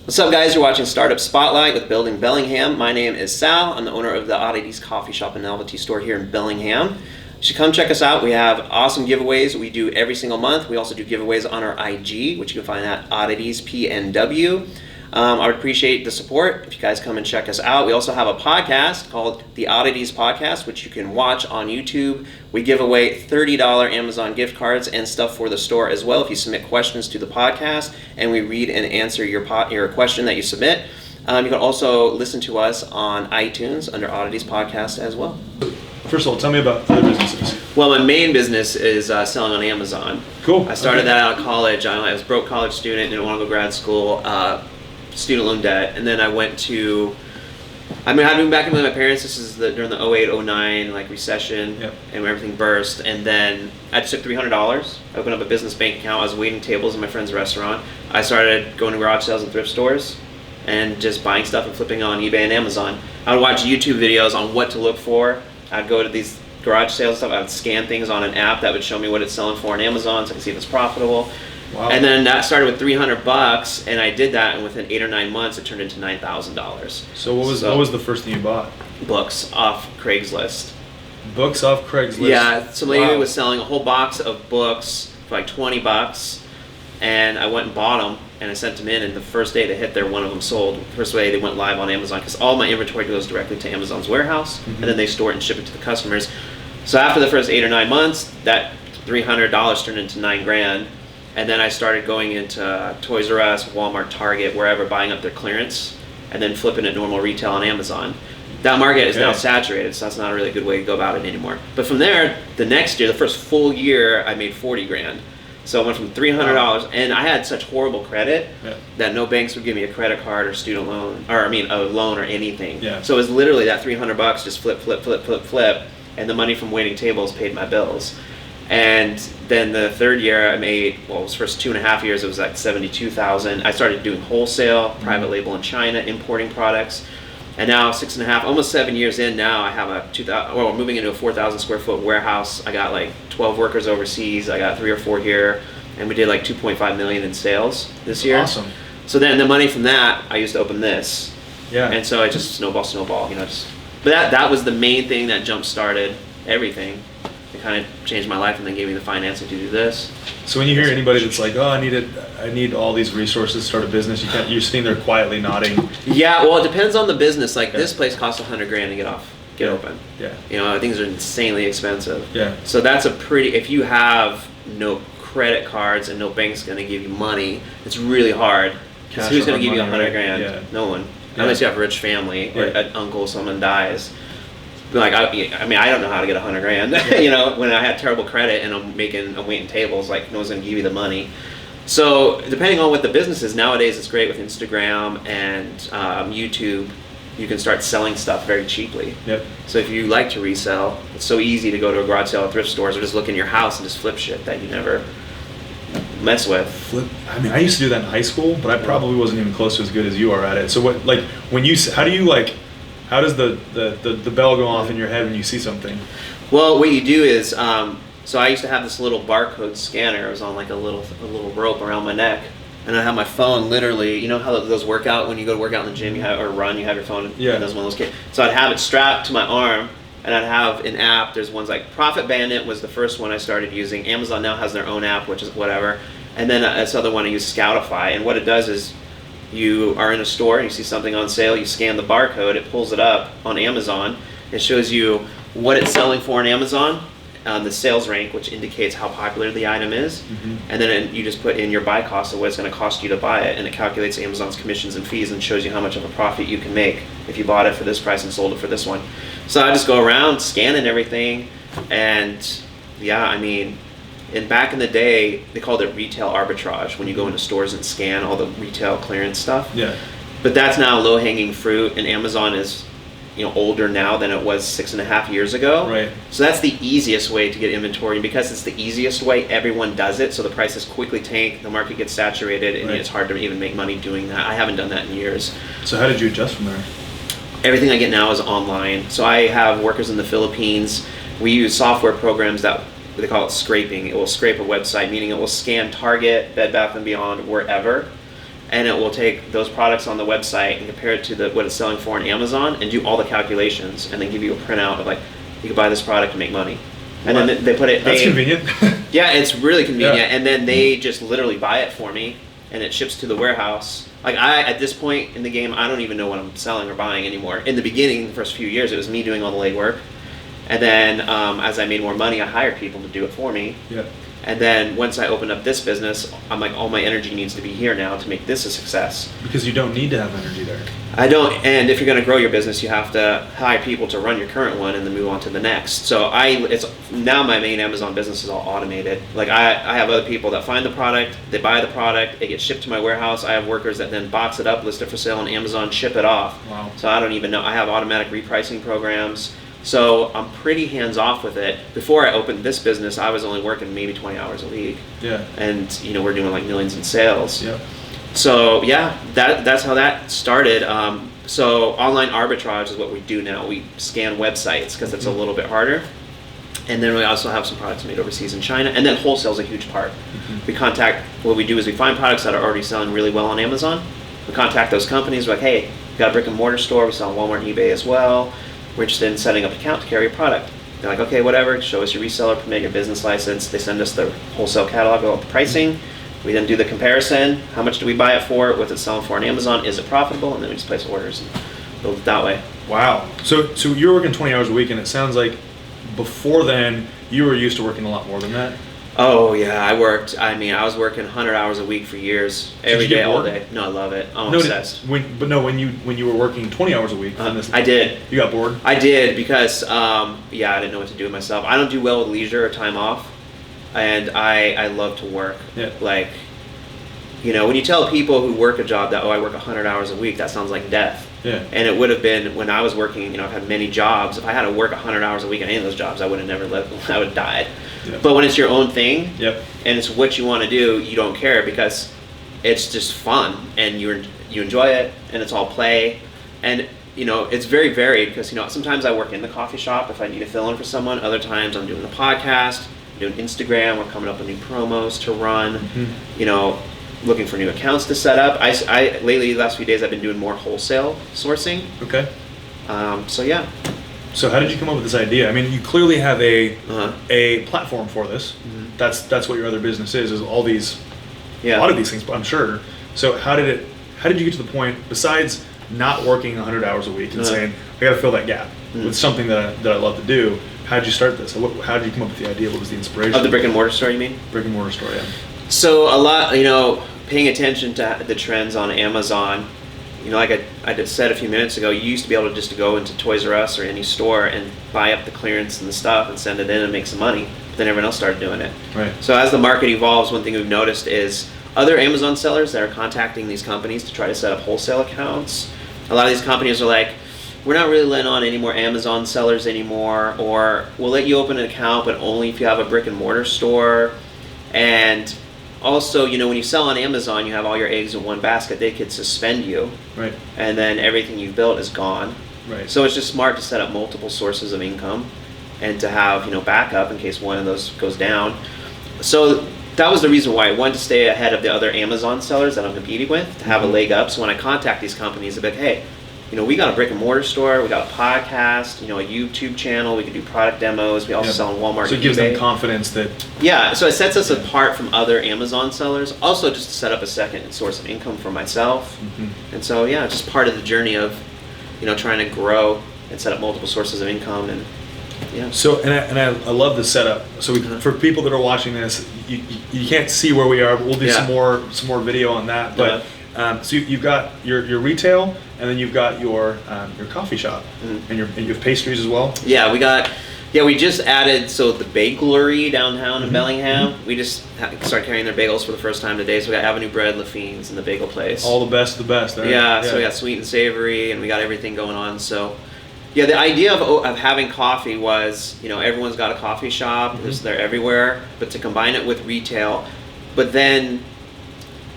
What's up, guys? You're watching Startup Spotlight with Building Bellingham. My name is Sal. I'm the owner of the Oddities coffee shop and novelty store here in Bellingham. You should come check us out. We have awesome giveaways we do every single month. We also do giveaways on our IG, which you can find at Oddities PNW. I would appreciate the support if you guys come and check us out. We also have a podcast called the Oddities Podcast, which you can watch on YouTube. We give away $30 Amazon gift cards and stuff for the store as well if you submit questions to the podcast, and we read and answer your question that you submit. You can also listen to us on iTunes under Oddities Podcast as well. First of all, tell me about other businesses. Well, my main business is selling on Amazon. Cool. I started that out of college. I was a broke college student, didn't want to go grad school. Student loan debt, and then I went to, I've been back in with my parents. This is during the 08-09 like recession. Yep. And everything burst, and then I just took $300, opened up a business bank account. I was waiting tables in my friend's restaurant. I started going to garage sales and thrift stores and just buying stuff and flipping on eBay and Amazon. I would watch YouTube videos on what to look for. I'd go to these garage sales stuff. I would scan things on an app that would show me what it's selling for on Amazon so I could see if it's profitable. Wow. And then that started with $300, and I did that, and within 8 or 9 months, it turned into $9,000. So what was the first thing you bought? Books off Craigslist. Books off Craigslist. Yeah, some lady Wow. was selling a whole box of books for like $20, and I went and bought them, and I sent them in, and the first day they hit there, one of them sold. The first day they went live on Amazon, because all my inventory goes directly to Amazon's warehouse, and then they store it and ship it to the customers. So after the first 8 or 9 months, that $300 turned into $9,000. And then I started going into Toys R Us, Walmart, Target, wherever, buying up their clearance, and then flipping it normal retail on Amazon. That market is now saturated, so that's not a really good way to go about it anymore. But from there, the next year, the first full year, I made $40,000. So I went from $300, and I had such horrible credit that no banks would give me a credit card or student loan, or a loan or anything. Yeah. So it was literally that $300 just flip, and the money from waiting tables paid my bills. And then the third year I made, well, it was first 2.5 years, it was like 72,000. I started doing wholesale, private label in China, importing products. And now 6.5, almost 7 years in now, I have we're moving into a 4,000 square foot warehouse. I got like 12 workers overseas. I got 3 or 4 here. And we did like 2.5 million in sales this year. Awesome. So then the money from that, I used to open this. Yeah. And so it just snowball, but that was the main thing that jump started everything. It kind of changed my life, and then gave me the financing to do this. So when you hear anybody that's like, "Oh, I need all these resources to start a business," you're sitting there quietly nodding. Yeah, well, it depends on the business. Like this place costs $100,000 to get open. Yeah. Things are insanely expensive. Yeah. So that's if you have no credit cards and no bank's going to give you money, it's really hard. Because who's going to give you $100,000? Right? Yeah. No one. Unless you have a rich family or an uncle, someone dies. Like I don't know how to get $100,000. When I had terrible credit and I'm waiting tables, like no one's gonna give you the money. So depending on what the business is, nowadays it's great with Instagram and YouTube. You can start selling stuff very cheaply. Yep. So if you like to resell, it's so easy to go to a garage sale or thrift stores or just look in your house and just flip shit that you never mess with. Flip. I used to do that in high school, but I probably wasn't even close to as good as you are at it. So how does the bell go off in your head when you see something? Well, what you do is, so I used to have this little barcode scanner. It was on like a little rope around my neck, and I have my phone literally. You know how those workout, when you go to work out in the gym, or run, you have your phone. Yeah. And those one of those. So I'd have it strapped to my arm, and I'd have an app. There's ones like Profit Bandit was the first one I started using. Amazon now has their own app, which is whatever. And then this other one I use, Scoutify, and what it does is, you are in a store and you see something on sale, you scan the barcode, it pulls it up on Amazon, it shows you what it's selling for on Amazon, the sales rank, which indicates how popular the item is, and then you just put in your buy cost of what it's going to cost you to buy it, and it calculates Amazon's commissions and fees and shows you how much of a profit you can make if you bought it for this price and sold it for this one. So I just go around scanning everything, and and back in the day, they called it retail arbitrage, when you go into stores and scan all the retail clearance stuff. Yeah. But that's now low-hanging fruit, and Amazon is, older now than it was 6.5 years ago. Right. So that's the easiest way to get inventory, and because it's the easiest way, everyone does it. So the prices quickly tank, the market gets saturated, and it's hard to even make money doing that. I haven't done that in years. So how did you adjust from there? Everything I get now is online. So I have workers in the Philippines. We use software programs that they call it scraping. It will scrape a website, meaning it will scan Target, Bed Bath & Beyond, wherever, and it will take those products on the website and compare it to what it's selling for on Amazon and do all the calculations and then give you a printout of like, you can buy this product and make money. And then they put it. That's convenient. Yeah, it's really convenient. Yeah. And then they just literally buy it for me, and it ships to the warehouse. Like at this point in the game, I don't even know what I'm selling or buying anymore. In the beginning, the first few years, it was me doing all the legwork. And then as I made more money, I hired people to do it for me. Yeah. And then once I opened up this business, I'm like, all my energy needs to be here now to make this a success. Because you don't need to have energy there. I don't, and if you're going to grow your business, you have to hire people to run your current one and then move on to the next. So it's now my main Amazon business is all automated. Like I have other people that find the product, they buy the product, it gets shipped to my warehouse. I have workers that then box it up, list it for sale on Amazon, ship it off. Wow. So I don't even know. I have automatic repricing programs. So I'm pretty hands off with it. Before I opened this business, I was only working maybe 20 hours a week. Yeah. And we're doing like millions in sales. Yeah. So yeah, that's how that started. So online arbitrage is what we do now. We scan websites because it's a little bit harder. And then we also have some products made overseas in China. And then wholesale is a huge part. What we do is we find products that are already selling really well on Amazon. We contact those companies. We're like, hey, we got a brick and mortar store. We sell on Walmart and eBay as well. We're interested in setting up an account to carry a product. They're like, okay, whatever, show us your reseller permit, your business license. They send us the wholesale catalog of the pricing. We then do the comparison. How much do we buy it for? What's it selling for on Amazon? Is it profitable? And then we just place orders and build it that way. Wow. So you're working 20 hours a week, and it sounds like before then you were used to working a lot more than that. Oh yeah, I was working 100 hours a week for years, every day, all day. No, I love it. I'm obsessed. When you were working 20 hours a week, I did. You got bored? I did because I didn't know what to do with myself. I don't do well with leisure or time off, and I love to work. Yeah. Like, when you tell people who work a job that I work 100 hours a week, that sounds like death. Yeah. And it would have been when I was working. I've had many jobs. If I had to work 100 hours a week on any of those jobs, I would have never lived. I would have died. Yeah. But when it's your own thing, yep, and it's what you want to do, you don't care because it's just fun and you enjoy it and it's all play. And it's very varied because sometimes I work in the coffee shop if I need to fill in for someone. Other times I'm doing the podcast, I'm doing Instagram. We're coming up with new promos to run. Looking for new accounts to set up. I lately, the last few days, I've been doing more wholesale sourcing. Okay. So yeah. So how did you come up with this idea? I mean, you clearly have a platform for this. Mm-hmm. That's what your other business is all these, a lot of these things, I'm sure. So how did you get to the point, besides not working 100 hours a week and saying, I got to fill that gap with something that I love to do? How did you start this? How did you come up with the idea? What was the inspiration? Of the brick and mortar store, you mean? Brick and mortar store, yeah. So a lot, paying attention to the trends on Amazon, like I just said a few minutes ago, you used to be able to just go into Toys R Us or any store and buy up the clearance and the stuff and send it in and make some money. But then everyone else started doing it. Right. So as the market evolves, one thing we've noticed is other Amazon sellers that are contacting these companies to try to set up wholesale accounts. A lot of these companies are like, we're not really letting on any more Amazon sellers anymore, or we'll let you open an account, but only if you have a brick and mortar store. And also, when you sell on Amazon, you have all your eggs in one basket. They could suspend you, right? And then everything you've built is gone. Right. So it's just smart to set up multiple sources of income, and to have backup in case one of those goes down. So that was the reason why I wanted to stay ahead of the other Amazon sellers that I'm competing with, to have a leg up. So when I contact these companies, they're like, hey, we got a brick and mortar store, we got a podcast, a YouTube channel, we can do product demos, we also sell on Walmart. So it gives them confidence that... Yeah, so it sets us apart from other Amazon sellers, also just to set up a second source of income for myself. Mm-hmm. And so, yeah, just part of the journey of, trying to grow and set up multiple sources of income. And yeah. So, and I love the setup. So for people that are watching this, you can't see where we are, but we'll do some more video on that. But so you've got your retail, and then you've got your coffee shop, and you have pastries as well. Yeah, we just added the bakery downtown in Bellingham. We just started carrying their bagels for the first time today. So we got Avenue Bread, LaFine's, and the bagel place. All the best, right? Yeah, so we got sweet and savory, and we got everything going on. So yeah, the idea of having coffee was, everyone's got a coffee shop. They're everywhere, but to combine it with retail, but then.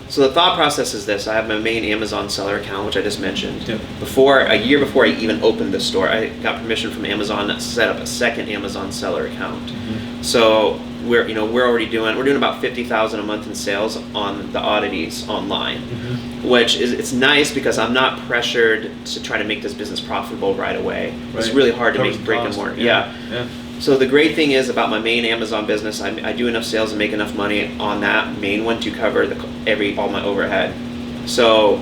So the thought process is this: I have my main Amazon seller account, which I just mentioned. Yep. A year before I even opened the store, I got permission from Amazon to set up a second Amazon seller account. Mm-hmm. So we're doing about $50,000 a month in sales on the Oddities online. Mm-hmm. which is, it's nice because I'm not pressured to try to make this business profitable right away. Right. It's really hard to make brick and mortar. Yeah. So the great thing is about my main Amazon business, I do enough sales and make enough money on that main one to cover all my overhead. So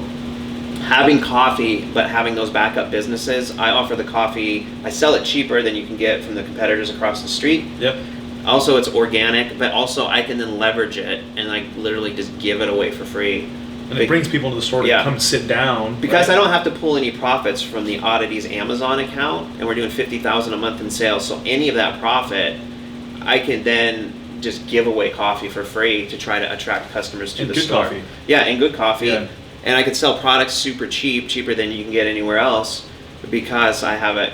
having coffee, but having those backup businesses, I offer the coffee, I sell it cheaper than you can get from the competitors across the street. Yep. Also, it's organic, but also I can then leverage it and like literally just give it away for free. And it brings people to the store to come sit down. Because I don't have to pull any profits from the Oddities Amazon account, and we're doing $50,000 a month in sales. So any of that profit, I can then just give away coffee for free to try to attract customers to the store. Coffee. Yeah, and good coffee. Yeah. And I can sell products super cheap, cheaper than you can get anywhere else, because I have it.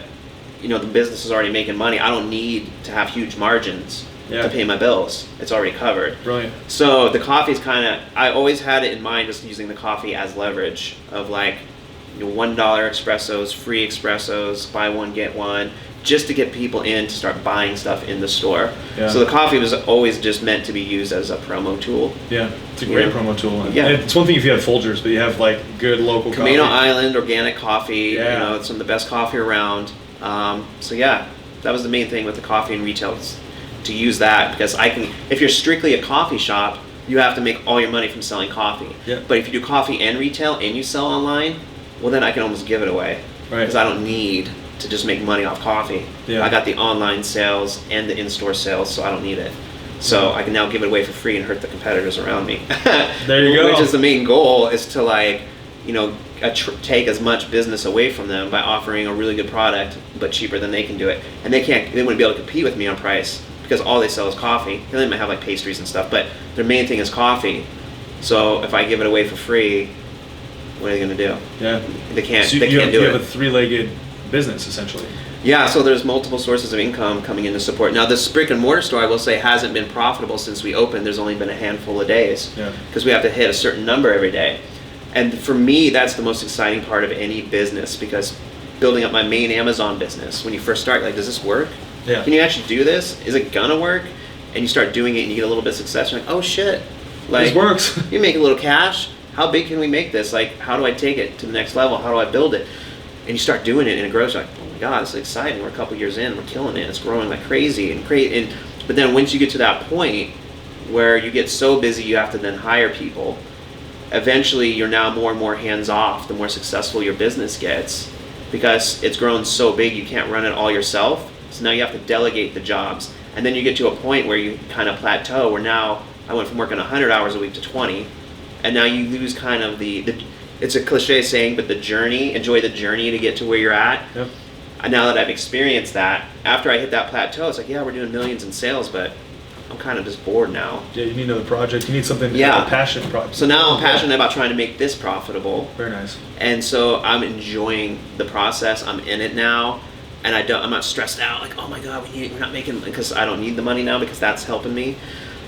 You know, the business is already making money. I don't need to have huge margins to pay my bills. It's already covered. Brilliant. So the coffee is kind of, I always had it in mind just using the coffee as leverage of like, you know, $1 espressos, free espressos, buy one, get one, just to get people in to start buying stuff in the store. Yeah. So the coffee was always just meant to be used as a promo tool. Yeah, it's a great promo tool. Yeah. And it's one thing if you have Folgers, but you have like good local Camino coffee. Island organic coffee, you know, it's some of the best coffee around. So yeah, that was the main thing with the coffee and retail, to use that, because I can, if you're strictly a coffee shop, you have to make all your money from selling coffee. Yeah. But if you do coffee and retail and you sell online, well then I can almost give it away. Right. Because I don't need to just make money off coffee. Yeah. I got the online sales and the in-store sales, so I don't need it. So I can now give it away for free and hurt the competitors around me. There you go. Which is the main goal, is to like, you know, take as much business away from them by offering a really good product, but cheaper than they can do it. And they wouldn't be able to compete with me on price, because all they sell is coffee. They might have like pastries and stuff, but their main thing is coffee. So if I give it away for free, what are they going to do? Yeah. They can't. So they can't do it. You have a three-legged business essentially. Yeah. So there's multiple sources of income coming in to support. Now this brick and mortar store, I will say, hasn't been profitable since we opened. There's only been a handful of days. Yeah. Because we have to hit a certain number every day. And for me, that's the most exciting part of any business, because building up my main Amazon business, when you first start, like, does this work? Yeah. Can you actually do this? Is it gonna work? And you start doing it and you get a little bit of success. You're like, oh shit. Like, this works. You make a little cash. How big can we make this? Like, how do I take it to the next level? How do I build it? And you start doing it and it grows. You're like, oh my God, this is exciting. We're a couple years in, we're killing it. It's growing like crazy but then once you get to that point where you get so busy you have to then hire people, eventually you're now more and more hands off the more successful your business gets, because it's grown so big you can't run it all yourself. So now you have to delegate the jobs. And then you get to a point where you kind of plateau, where now I went from working 100 hours a week to 20, and now you lose kind of the it's a cliche saying, but enjoy the journey to get to where you're at. Yep. And now that I've experienced that, after I hit that plateau, it's like, yeah, we're doing millions in sales, but I'm kind of just bored now. Yeah, you need another project. You need something, a passion project. So now I'm passionate about trying to make this profitable. Very nice. And so I'm enjoying the process. I'm in it now, and I'm not stressed out like, oh my God, we're not making, because I don't need the money now, because that's helping me.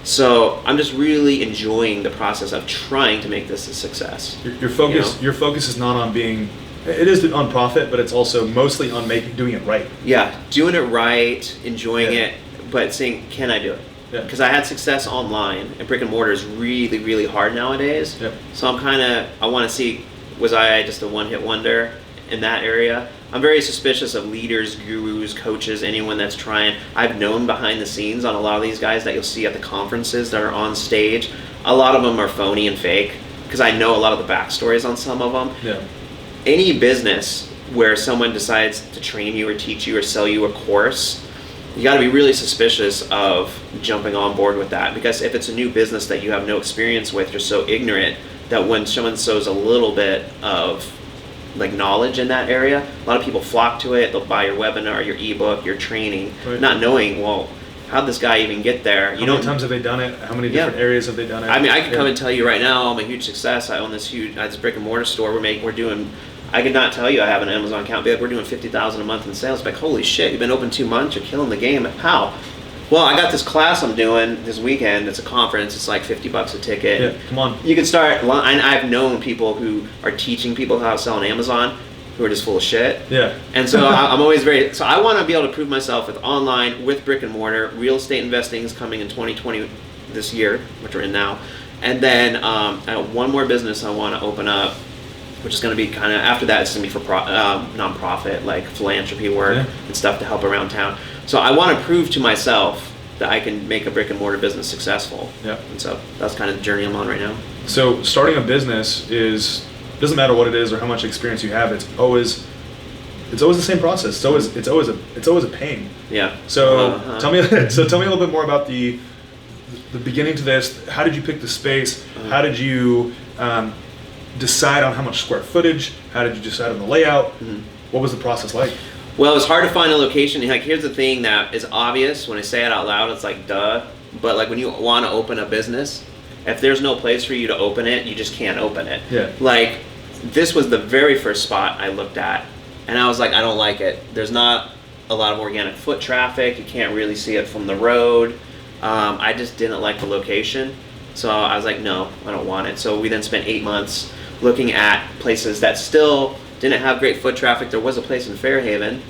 So I'm just really enjoying the process of trying to make this a success. Your focus, your focus is not on being. It is on profit, but it's also mostly on doing it right. Yeah, doing it right, enjoying it, but saying, can I do it? Because I had success online, and brick and mortar is really, really hard nowadays. Yep. So I want to see, was I just a one-hit wonder in that area? I'm very suspicious of leaders, gurus, coaches, anyone that's trying. I've known behind the scenes on a lot of these guys that you'll see at the conferences that are on stage. A lot of them are phony and fake, because I know a lot of the backstories on some of them. Yeah. Any business where someone decides to train you or teach you or sell you a course, you got to be really suspicious of jumping on board with that, because if it's a new business that you have no experience with, you're so ignorant that when someone sows a little bit of like knowledge in that area, a lot of people flock to it. They'll buy your webinar, your ebook, your training, not knowing, well, how'd this guy even get there? How many times have they done it? How many different areas have they done it? I mean, I can come and tell you right now, I'm a huge success. I own this brick and mortar store. I could not tell you I have an Amazon account. We're doing $50,000 a month in sales. Like, holy shit, you've been open 2 months. You're killing the game. How? Well, I got this class I'm doing this weekend. It's a conference. It's like $50 a ticket. Yeah, come on. You can start. And I've known people who are teaching people how to sell on Amazon who are just full of shit. Yeah. And so I'm always so I want to be able to prove myself with online, with brick and mortar. Real estate investing is coming in 2020 this year, which we're in now. And then I have one more business I want to open up, which is going to be kind of, after that, it's going to be for nonprofit, like philanthropy work and stuff to help around town. So I want to prove to myself that I can make a brick and mortar business successful. Yeah. And so that's kind of the journey I'm on right now. So starting a business doesn't matter what it is or how much experience you have. It's always the same process. It's always a pain. Yeah. So tell me a little bit more about the beginning to this. How did you pick the space? How did you decide on how much square footage? How did you decide on the layout? What was the process like? Well, it's hard to find a location. Like, here's the thing that is obvious when I say it out loud. It's like, duh. But like when you want to open a business, if there's no place for you to open it, you just can't open it. Yeah. Like, this was the very first spot I looked at, and I was like, I don't like it. There's not a lot of organic foot traffic. You can't really see it from the road. I just didn't like the location. So I was like, no, I don't want it. So we then spent 8 months looking at places that still didn't have great foot traffic. There was a place in Fairhaven,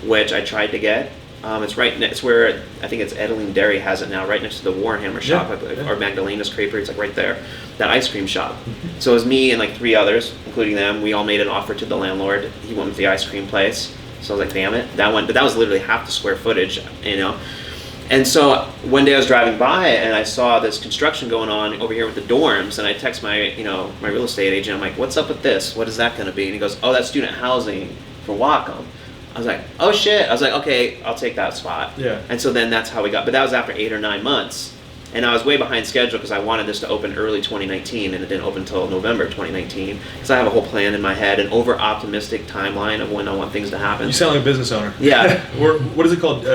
which I tried to get. It's where, I think it's Edeline Dairy has it now, right next to the Warhammer shop, or Magdalena's Creperie. It's like right there, that ice cream shop. So it was me and like 3 others, including them. We all made an offer to the landlord. He went with the ice cream place. So I was like, damn it, but that was literally half the square footage, you know. And so one day I was driving by and I saw this construction going on over here with the dorms, and I text my real estate agent. I'm like, what's up with this? What is that going to be? And he goes, oh, that's student housing for Wacom. I was like, oh shit. I was like, okay, I'll take that spot. Yeah. And so then that's how we got, but that was after 8 or 9 months. And I was way behind schedule because I wanted this to open early 2019, and it didn't open until November 2019 because I have a whole plan in my head, an over-optimistic timeline of when I want things to happen. You sound like a business owner. Yeah. Or what is it called?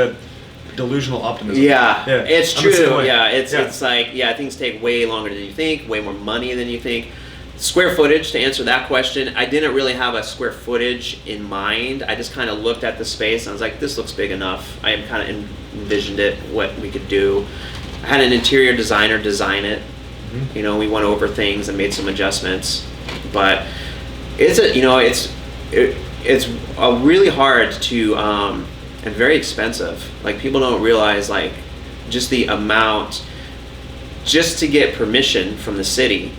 Delusional optimism. Yeah, it's true. Yeah, it's like, things take way longer than you think, way more money than you think. Square footage, to answer that question, I didn't really have a square footage in mind. I just kind of looked at the space and I was like, this looks big enough. I kind of envisioned it, what we could do. I had an interior designer design it. You know, we went over things and made some adjustments. But it's really hard to and very expensive. Like, people don't realize, like, just the amount, just to get permission from the city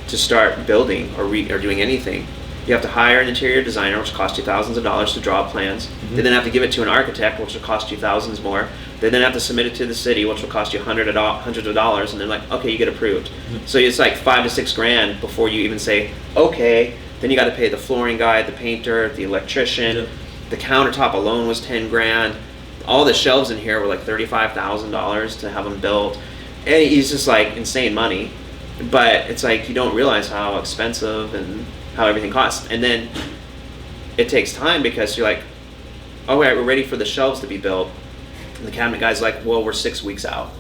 to start building or doing anything. You have to hire an interior designer, which costs you thousands of dollars to draw plans. They then have to give it to an architect, which will cost you thousands more. They then have to submit it to the city, which will cost you hundreds of dollars, and they're like, okay, you get approved. So it's like $5 to $6 grand before you even say, okay. Then you got to pay the flooring guy, the painter, the electrician. The countertop alone was 10 grand. All the shelves in here were like $35,000 to have them built. And it's just like insane money. But it's like, you don't realize how expensive and how everything costs. And then it takes time because you're like, all right, we're ready for the shelves to be built. And the cabinet guy's like, well, we're 6 weeks out.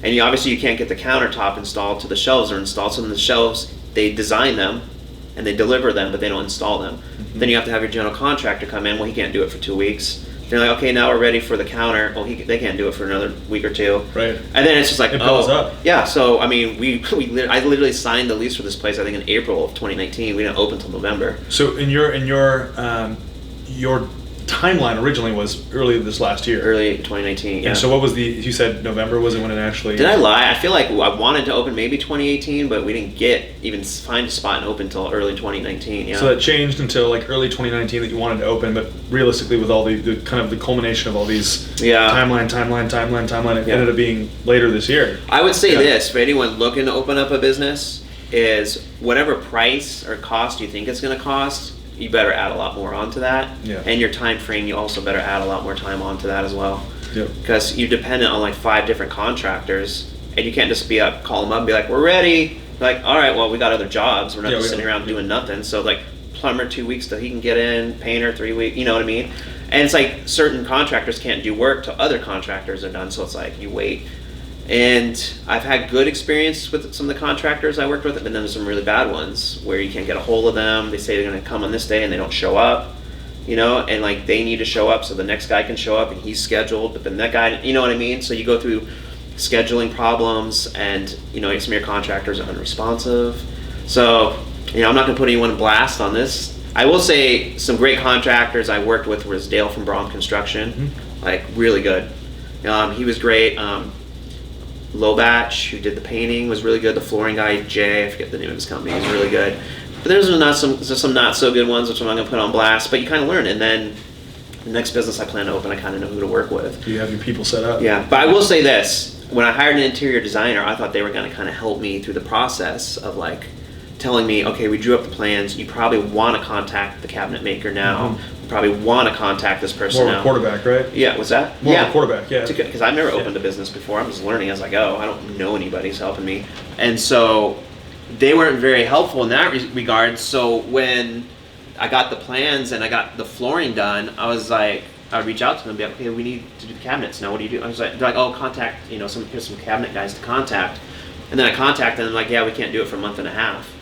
And obviously you can't get the countertop installed till the shelves are installed. So then the shelves, they design them and they deliver them, but they don't install them. Then you have to have your general contractor come in. Well, he can't do it for 2 weeks. They're like, okay, now we're ready for the counter. Well, they can't do it for another week or two. Right. And then it's just like, it builds up. Yeah. So I mean, I literally signed the lease for this place, I think, in April of 2019. We didn't open until November. So in your timeline originally was early this last year. Early 2019. Yeah. And so what was you said November was it when it actually? Did I lie? I feel like I wanted to open maybe 2018, but we didn't even find a spot and open until early 2019. Yeah. So that changed until like early 2019 that you wanted to open, but realistically, with all the kind of the culmination of all these timeline, it ended up being later this year. I would say this for anyone looking to open up a business is whatever price or cost you think it's going to cost, you better add a lot more onto that. Yeah. And your time frame, you also better add a lot more time onto that as well. Yep. Because you're dependent on like 5 different contractors, and you can't just call them up and be like, we're ready. Like, all right, well, we got other jobs. We're not just sitting around doing nothing. So like, plumber 2 weeks till he can get in, painter 3 weeks, you know what I mean? And it's like certain contractors can't do work till other contractors are done. So it's like, you wait. And I've had good experience with some of the contractors I worked with, but then there's some really bad ones where you can't get a hold of them. They say they're going to come on this day and they don't show up, you know, and like they need to show up so the next guy can show up and he's scheduled, but then that guy, you know what I mean? So you go through scheduling problems, and, you know, some of your contractors are unresponsive. So, you know, I'm not going to put anyone in blast on this. I will say some great contractors I worked with was Dale from Braun Construction, like really good. He was great. Low Batch, who did the painting, was really good. The flooring guy, Jay, I forget the name of his company, he's really good. But there's some not so good ones, which I'm not going to put on blast, but you kind of learn. And then the next business I plan to open, I kind of know who to work with. You have your people set up. Yeah, but I will say this. When I hired an interior designer, I thought they were going to kind of help me through the process of like telling me, okay, we drew up the plans. You probably want to contact the cabinet maker now. Mm-hmm. You probably want to contact this person More now. of a quarterback, right? Yeah, what's that? More of a quarterback, yeah. Because I've never opened a business before. I'm just learning as I go. I don't know anybody who's helping me. And so they weren't very helpful in that regard. So when I got the plans and I got the flooring done, I was like, I would reach out to them and be like, okay, we need to do the cabinets now. What do you do? I was like, they're like, oh, contact, here's some cabinet guys to contact. And then I contacted them, like, yeah, we can't do it for a month and a half.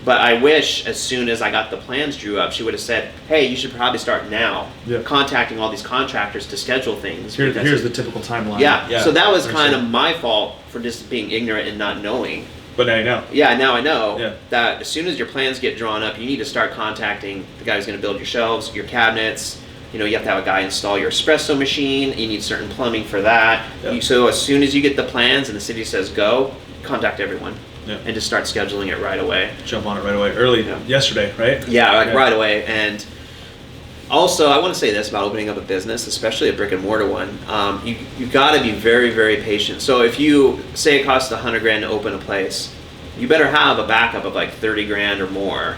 But I wish as soon as I got the plans drew up, she would have said, hey, you should probably start now contacting all these contractors to schedule things. Here's the typical timeline. Yeah. So that was kind of my fault for just being ignorant and not knowing. But now you know. Yeah, now I know Yeah. that as soon as your plans get drawn up, you need to start contacting the guy who's going to build your shelves, your cabinets. You have to have a guy install your espresso machine. You need certain plumbing for that. Yep. So as soon as you get the plans and the city says go, contact everyone. Yep. And just start scheduling it right away. Jump on it right away. Early yesterday, right? Yeah, right away. And also, I want to say this about opening up a business, especially a brick and mortar one. You've got to be very, very patient. So if you say it costs $100,000 to open a place, you better have a backup of like $30,000 or more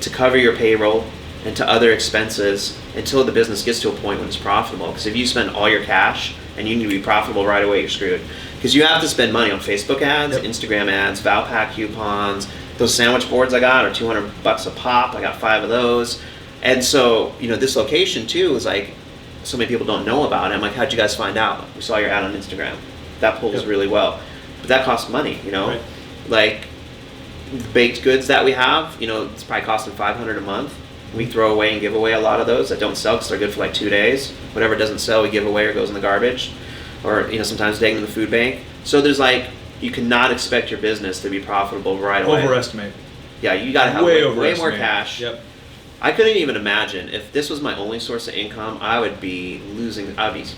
to cover your payroll and to other expenses until the business gets to a point when it's profitable. Because if you spend all your cash and you need to be profitable right away, you're screwed. Because you have to spend money on Facebook ads, Instagram ads, Valpak coupons. Those sandwich boards I got are $200 a pop. I got 5 of those. And so, this location too is like, so many people don't know about it. I'm like, how'd you guys find out? We saw your ad on Instagram. That pulls really well. But that costs money, Right. Like the baked goods that we have, it's probably costing $500 a month. We throw away and give away a lot of those that don't sell because they're good for like 2 days. Whatever doesn't sell, we give away or goes in the garbage, or sometimes taken to the food bank. So there's like, you cannot expect your business to be profitable right away. Overestimate. Yeah, you got to have way more cash. Yep. I couldn't even imagine if this was my only source of income, I would be losing. Forget it.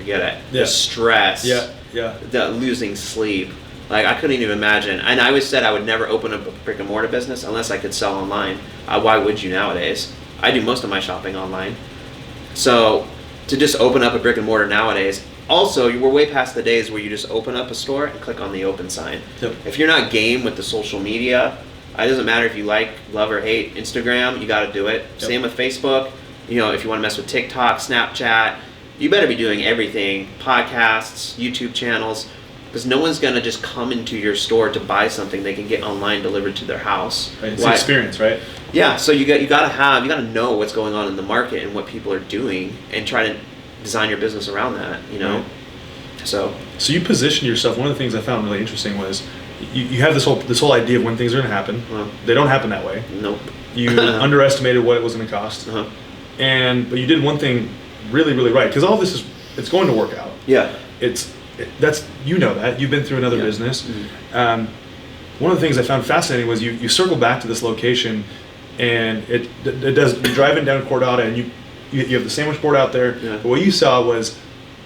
Yeah. The stress. Yeah. The losing sleep. Like, I couldn't even imagine. And I always said I would never open up a brick and mortar business unless I could sell online. Why would you nowadays? I do most of my shopping online. So to just open up a brick and mortar nowadays, also, we're way past the days where you just open up a store and click on the open sign. Yep. If you're not game with the social media, it doesn't matter if you love or hate Instagram, you got to do it. Yep. Same with Facebook. If you want to mess with TikTok, Snapchat, you better be doing everything. Podcasts, YouTube channels. Because no one's going to just come into your store to buy something they can get online delivered to their house. Right. It's an experience, right? Yeah, so you got to know what's going on in the market and what people are doing and try to design your business around that, Right. So you position yourself. One of the things I found really interesting was you have this whole idea of when things are going to happen. They don't happen that way. Nope. You underestimated what it was going to cost. But you did one thing really, really right, because all this it's going to work out. Yeah. That you've been through another business. Mm-hmm. One of the things I found fascinating was you circle back to this location, and it does. You're driving down Cordata, and you have the sandwich board out there. Yeah. But what you saw was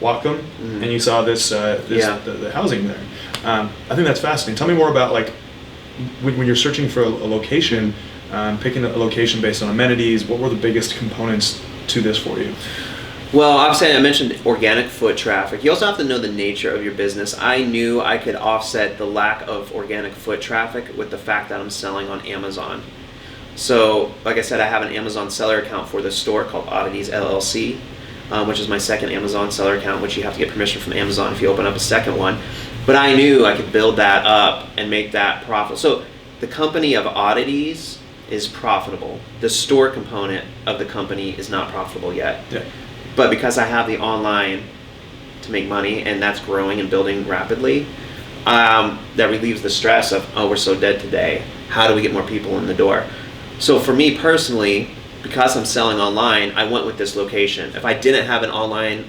Whatcom, and you saw the housing there. I think that's fascinating. Tell me more about like when you're searching for a location, picking a location based on amenities. What were the biggest components to this for you? Well, obviously I mentioned organic foot traffic. You also have to know the nature of your business. I knew I could offset the lack of organic foot traffic with the fact that I'm selling on Amazon. So, like I said, I have an Amazon seller account for this store called Oddities LLC, which is my second Amazon seller account, which you have to get permission from Amazon if you open up a second one. But I knew I could build that up and make that profitable. So the company of Oddities is profitable. The store component of the company is not profitable yet. Yeah. But because I have the online to make money, and that's growing and building rapidly, that relieves the stress of, we're so dead today. How do we get more people in the door? So for me personally, because I'm selling online, I went with this location. If I didn't have an online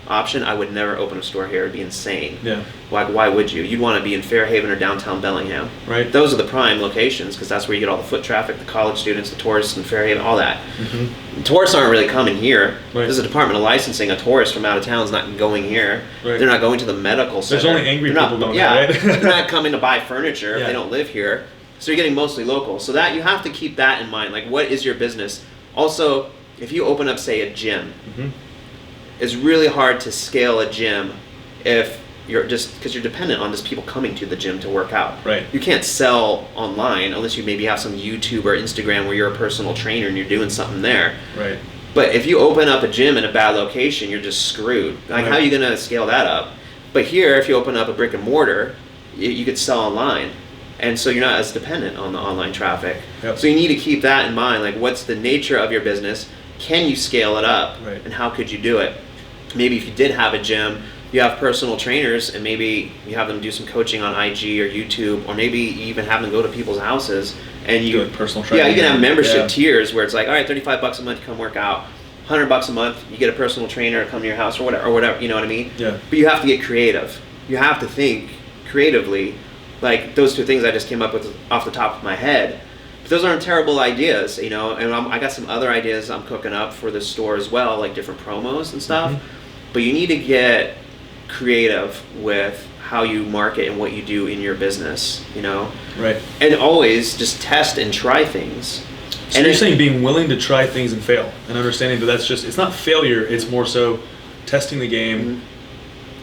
option, I would never open a store here. It'd be insane. Yeah. Like, why would you? You'd want to be in Fairhaven or downtown Bellingham. Right. Those are the prime locations because that's where you get all the foot traffic, the college students, the tourists in Fairhaven, all that. Mm-hmm. Tourists aren't really coming here. Right. There's a Department of Licensing. A tourist from out of town is not going here. Right. They're not going to the medical center. There's only angry people going there, right? They're not coming to buy furniture if they don't live here. So you're getting mostly local. So that you have to keep that in mind. Like, what is your business? Also, if you open up, say, a gym, it's really hard to scale a gym if you're just because you're dependent on just people coming to the gym to work out. Right. You can't sell online unless you maybe have some YouTube or Instagram where you're a personal trainer and you're doing something there. Right. But if you open up a gym in a bad location, you're just screwed. Like, how are you going to scale that up? But here, if you open up a brick and mortar, you could sell online. And so you're not as dependent on the online traffic. Yep. So you need to keep that in mind. Like, what's the nature of your business? Can you scale it up? Right. And how could you do it? Maybe if you did have a gym, you have personal trainers and maybe you have them do some coaching on IG or YouTube, or maybe you even have them go to people's houses and you do personal training. Yeah, you can have membership tiers where it's like, all right, $35 a month, come work out. $100 a month, you get a personal trainer to come to your house or whatever, you know what I mean? Yeah. But you have to get creative. You have to think creatively. Like, those two things I just came up with off the top of my head. But those aren't terrible ideas, you know, and I got some other ideas I'm cooking up for the store as well, like different promos and stuff. But you need to get creative with how you market and what you do in your business, you know? Right. And always just test and try things. So you're saying being willing to try things and fail, and understanding that that's just, it's not failure, it's more so testing the game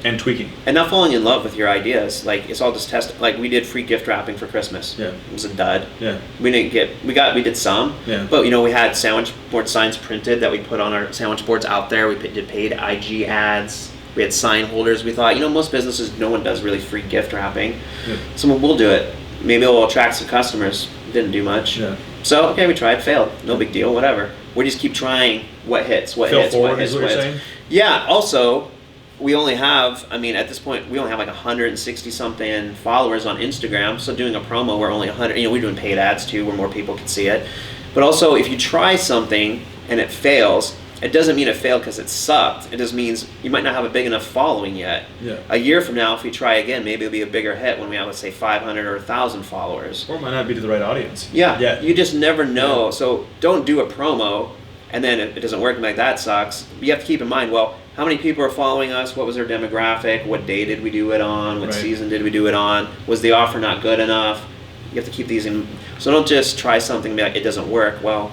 and tweaking. And not falling in love with your ideas. Like, it's all just test. Like, we did free gift wrapping for Christmas. Yeah. It was a dud. Yeah. We did some. Yeah. But, you know, we had sandwich board signs printed that we put on our sandwich boards out there. We did paid IG ads. We had sign holders. We thought, you know, most businesses, no one does really free gift wrapping. Yeah. So we'll do it. Maybe we'll attract some customers. Didn't do much. Yeah. So, okay, we tried, failed. No big deal, whatever. We just keep trying what hits, what hits, what hits, what hits. Yeah, also, we only have, I mean, at this point, we only have like 160 something followers on Instagram. So doing a promo, we're only 100, you know, we're doing paid ads too, where more people can see it. But also, if you try something and it fails, it doesn't mean it failed because it sucked. It just means you might not have a big enough following yet. Yeah. A year from now, if we try again, maybe it'll be a bigger hit when we have, let's say, 500 or 1,000 followers. Or it might not be to the right audience. Yeah. You just never know. Yeah. So don't do a promo, and then it doesn't work, and like, that sucks. But you have to keep in mind, well, how many people are following us? What was their demographic? What day did we do it on? What season did we do it on? Was the offer not good enough? You have to keep these in. So don't just try something and be like, it doesn't work. Well,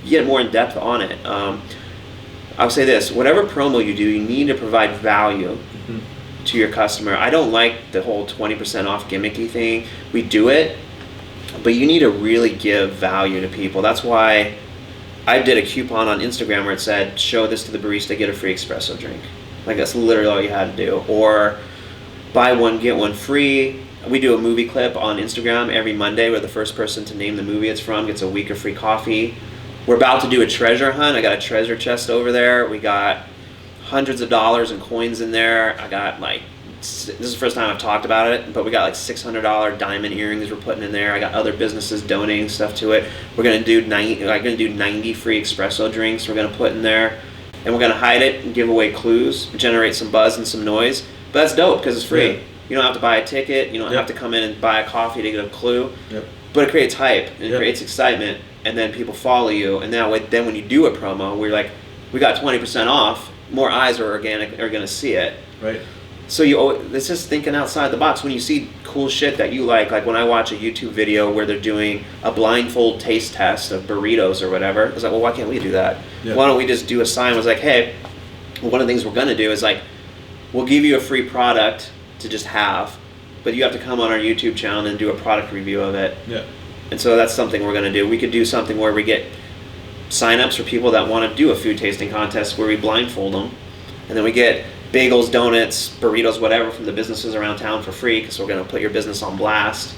you get more in depth on it. I'll say this, whatever promo you do, you need to provide value to your customer. I don't like the whole 20% off gimmicky thing. We do it, but you need to really give value to people. That's why I did a coupon on Instagram where it said, show this to the barista, get a free espresso drink. Like, that's literally all you had to do. Or buy one, get one free. We do a movie clip on Instagram every Monday where the first person to name the movie it's from gets a week of free coffee. We're about to do a treasure hunt. I got a treasure chest over there. We got hundreds of dollars in coins in there. I got like, this is the first time I've talked about it, but we got like $600 diamond earrings we're putting in there. I got other businesses donating stuff to it. We're gonna do 90 free espresso drinks we're gonna put in there, and we're gonna hide it and give away clues, generate some buzz and some noise. But that's dope because it's free. Yeah. You don't have to buy a ticket. You don't have to come in and buy a coffee to get a clue. Yep. But it creates hype and it creates excitement. And then people follow you, and that way, then when you do a promo, we're like, we got 20% off. More eyes are going to see it. Right. So it's just thinking outside the box. When you see cool shit that you like when I watch a YouTube video where they're doing a blindfold taste test of burritos or whatever, it's like, well, why can't we do that? Yeah. Why don't we just do a sign? It was like, hey, one of the things we're going to do is like, we'll give you a free product to just have, but you have to come on our YouTube channel and do a product review of it. Yeah. And so that's something we're going to do. We could do something where we get sign-ups for people that want to do a food tasting contest where we blindfold them. And then we get bagels, donuts, burritos, whatever from the businesses around town for free because we're going to put your business on blast.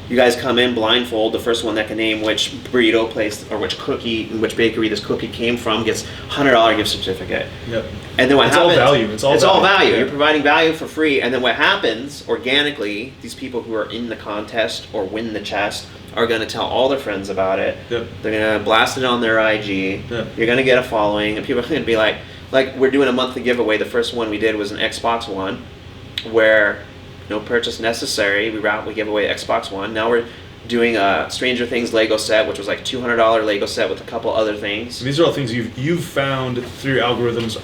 You guys come in blindfold. The first one that can name which burrito place or which cookie, which bakery this cookie came from gets $100 gift certificate. Yep. And then what happens? It's all value. It's all value. Yeah. You're providing value for free. And then what happens organically? These people who are in the contest or win the chest are going to tell all their friends about it. Yep. They're going to blast it on their IG. Yep. You're going to get a following, and people are going to be like, like we're doing a monthly giveaway. The first one we did was an Xbox One, where no purchase necessary. We give away Xbox One. Now we're doing a Stranger Things Lego set, which was like $200 Lego set with a couple other things. These are all things you've found through your algorithms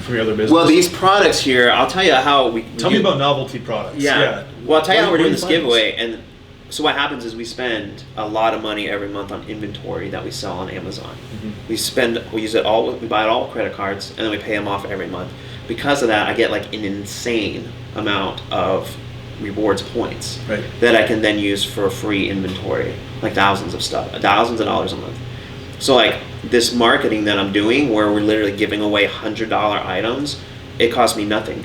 from your other business. Well, these products here, I'll tell you how we tell me about novelty products. Yeah. Well, I'll tell you how we're doing this giveaway. And so what happens is we spend a lot of money every month on inventory that we sell on Amazon. Mm-hmm. We use it all. We buy it all with credit cards, and then we pay them off every month. Because of that, I get like an insane amount of rewards points that I can then use for free inventory, like thousands of dollars a month. So like this marketing that I'm doing, where we're literally giving away $100 items, it costs me nothing.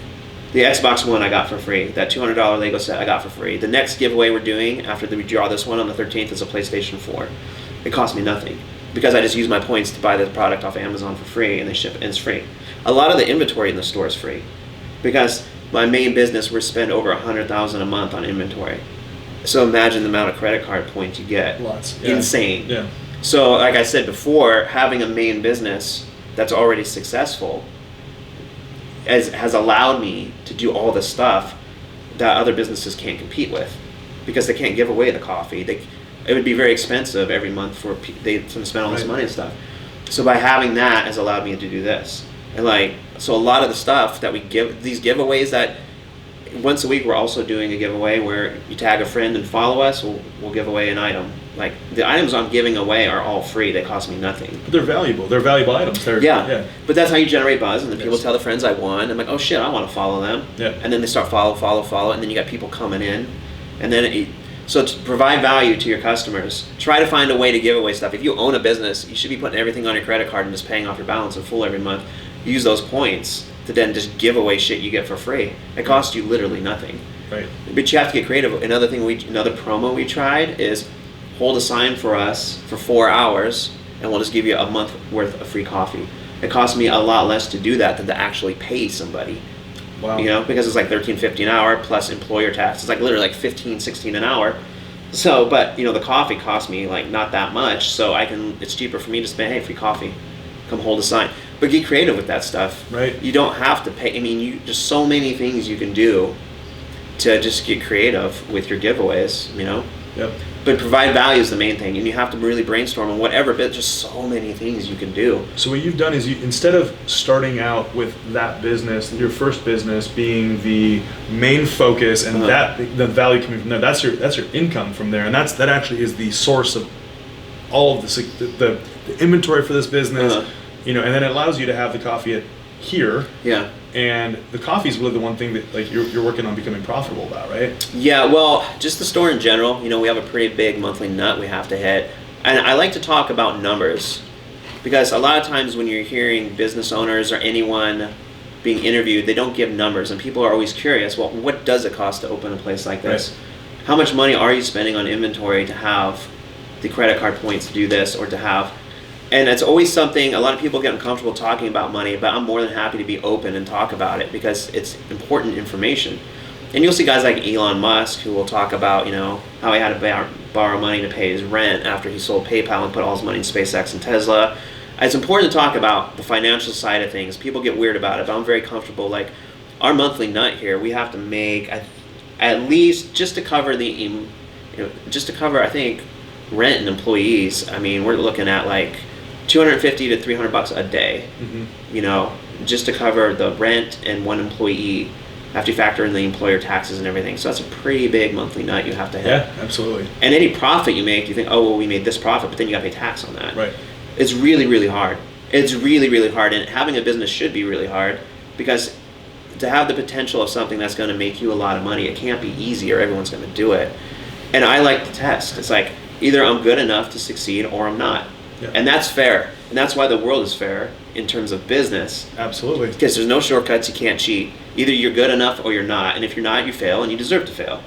The Xbox One I got for free. That $200 Lego set I got for free. The next giveaway we're doing after we draw this one on the 13th is a PlayStation 4. It cost me nothing because I just use my points to buy the product off Amazon for free, and they ship it, and it's free. A lot of the inventory in the store is free because my main business, we spend over $100,000 a month on inventory. So imagine the amount of credit card points you get. Lots. Yeah. Insane. Yeah. So like I said before, having a main business that's already successful has allowed me to do all this stuff that other businesses can't compete with, because they can't give away the coffee. It would be very expensive every month for them to spend all this money and stuff. So by having that has allowed me to do this. And like, so a lot of the stuff that we give, these giveaways that once a week we're also doing a giveaway where you tag a friend and follow us, we'll give away an item. Like the items I'm giving away are all free. They cost me nothing. But they're valuable. They're valuable items. Yeah. But that's how you generate buzz, and then people tell the friends I won. I'm like, oh shit, I want to follow them. Yeah. And then they start follow, and then you got people coming in, and then so to provide value to your customers, try to find a way to give away stuff. If you own a business, you should be putting everything on your credit card and just paying off your balance in full every month. Use those points to then just give away shit you get for free. It costs you literally nothing. Right. But you have to get creative. Another promo we tried is hold a sign for us for 4 hours, and we'll just give you a month worth of free coffee. It costs me a lot less to do that than to actually pay somebody. Wow. You know, because it's like $13.50 an hour plus employer tax. It's like literally like $15-16 an hour. So, but you know, the coffee costs me like not that much, so it's cheaper for me to spend, hey, free coffee, come hold a sign. But get creative with that stuff. Right. You don't have to pay. I mean, there's so many things you can do to just get creative with your giveaways. You know. Yep. But provide value is the main thing, and you have to really brainstorm on whatever bit. Just so many things you can do. So what you've done is instead of starting out with that business, your first business being the main focus, and that the value coming from there, that's your income from there, and that actually is the source of all of the inventory for this business. You know, and then it allows you to have the coffee here. Yeah. And the coffee is really the one thing that like you're working on becoming profitable about, right? Yeah, well, just the store in general. You know, we have a pretty big monthly nut we have to hit, and I like to talk about numbers, because a lot of times when you're hearing business owners or anyone being interviewed, they don't give numbers, and people are always curious. Well, what does it cost to open a place like this? Right. How much money are you spending on inventory to have the credit card points to do this, or to have? And it's always something, a lot of people get uncomfortable talking about money, but I'm more than happy to be open and talk about it because it's important information. And you'll see guys like Elon Musk who will talk about, you know, how he had to borrow money to pay his rent after he sold PayPal and put all his money in SpaceX and Tesla. It's important to talk about the financial side of things. People get weird about it, but I'm very comfortable. Like, our monthly nut here, we have to make at least just to cover I think, rent and employees. I mean, we're looking at like $250 to $300 a day, you know, just to cover the rent and one employee after you factor in the employer taxes and everything. So that's a pretty big monthly nut you have to hit. Yeah, absolutely. And any profit you make, you think, oh, well, we made this profit, but then you got to pay tax on that. Right. It's really, really hard. It's really, really hard. And having a business should be really hard, because to have the potential of something that's going to make you a lot of money, it can't be easy or everyone's going to do it. And I like to test. It's like, either I'm good enough to succeed or I'm not. Yeah. And that's fair. And that's why the world is fair in terms of business. Absolutely. Because there's no shortcuts, you can't cheat. Either you're good enough or you're not. And if you're not, you fail, and you deserve to fail.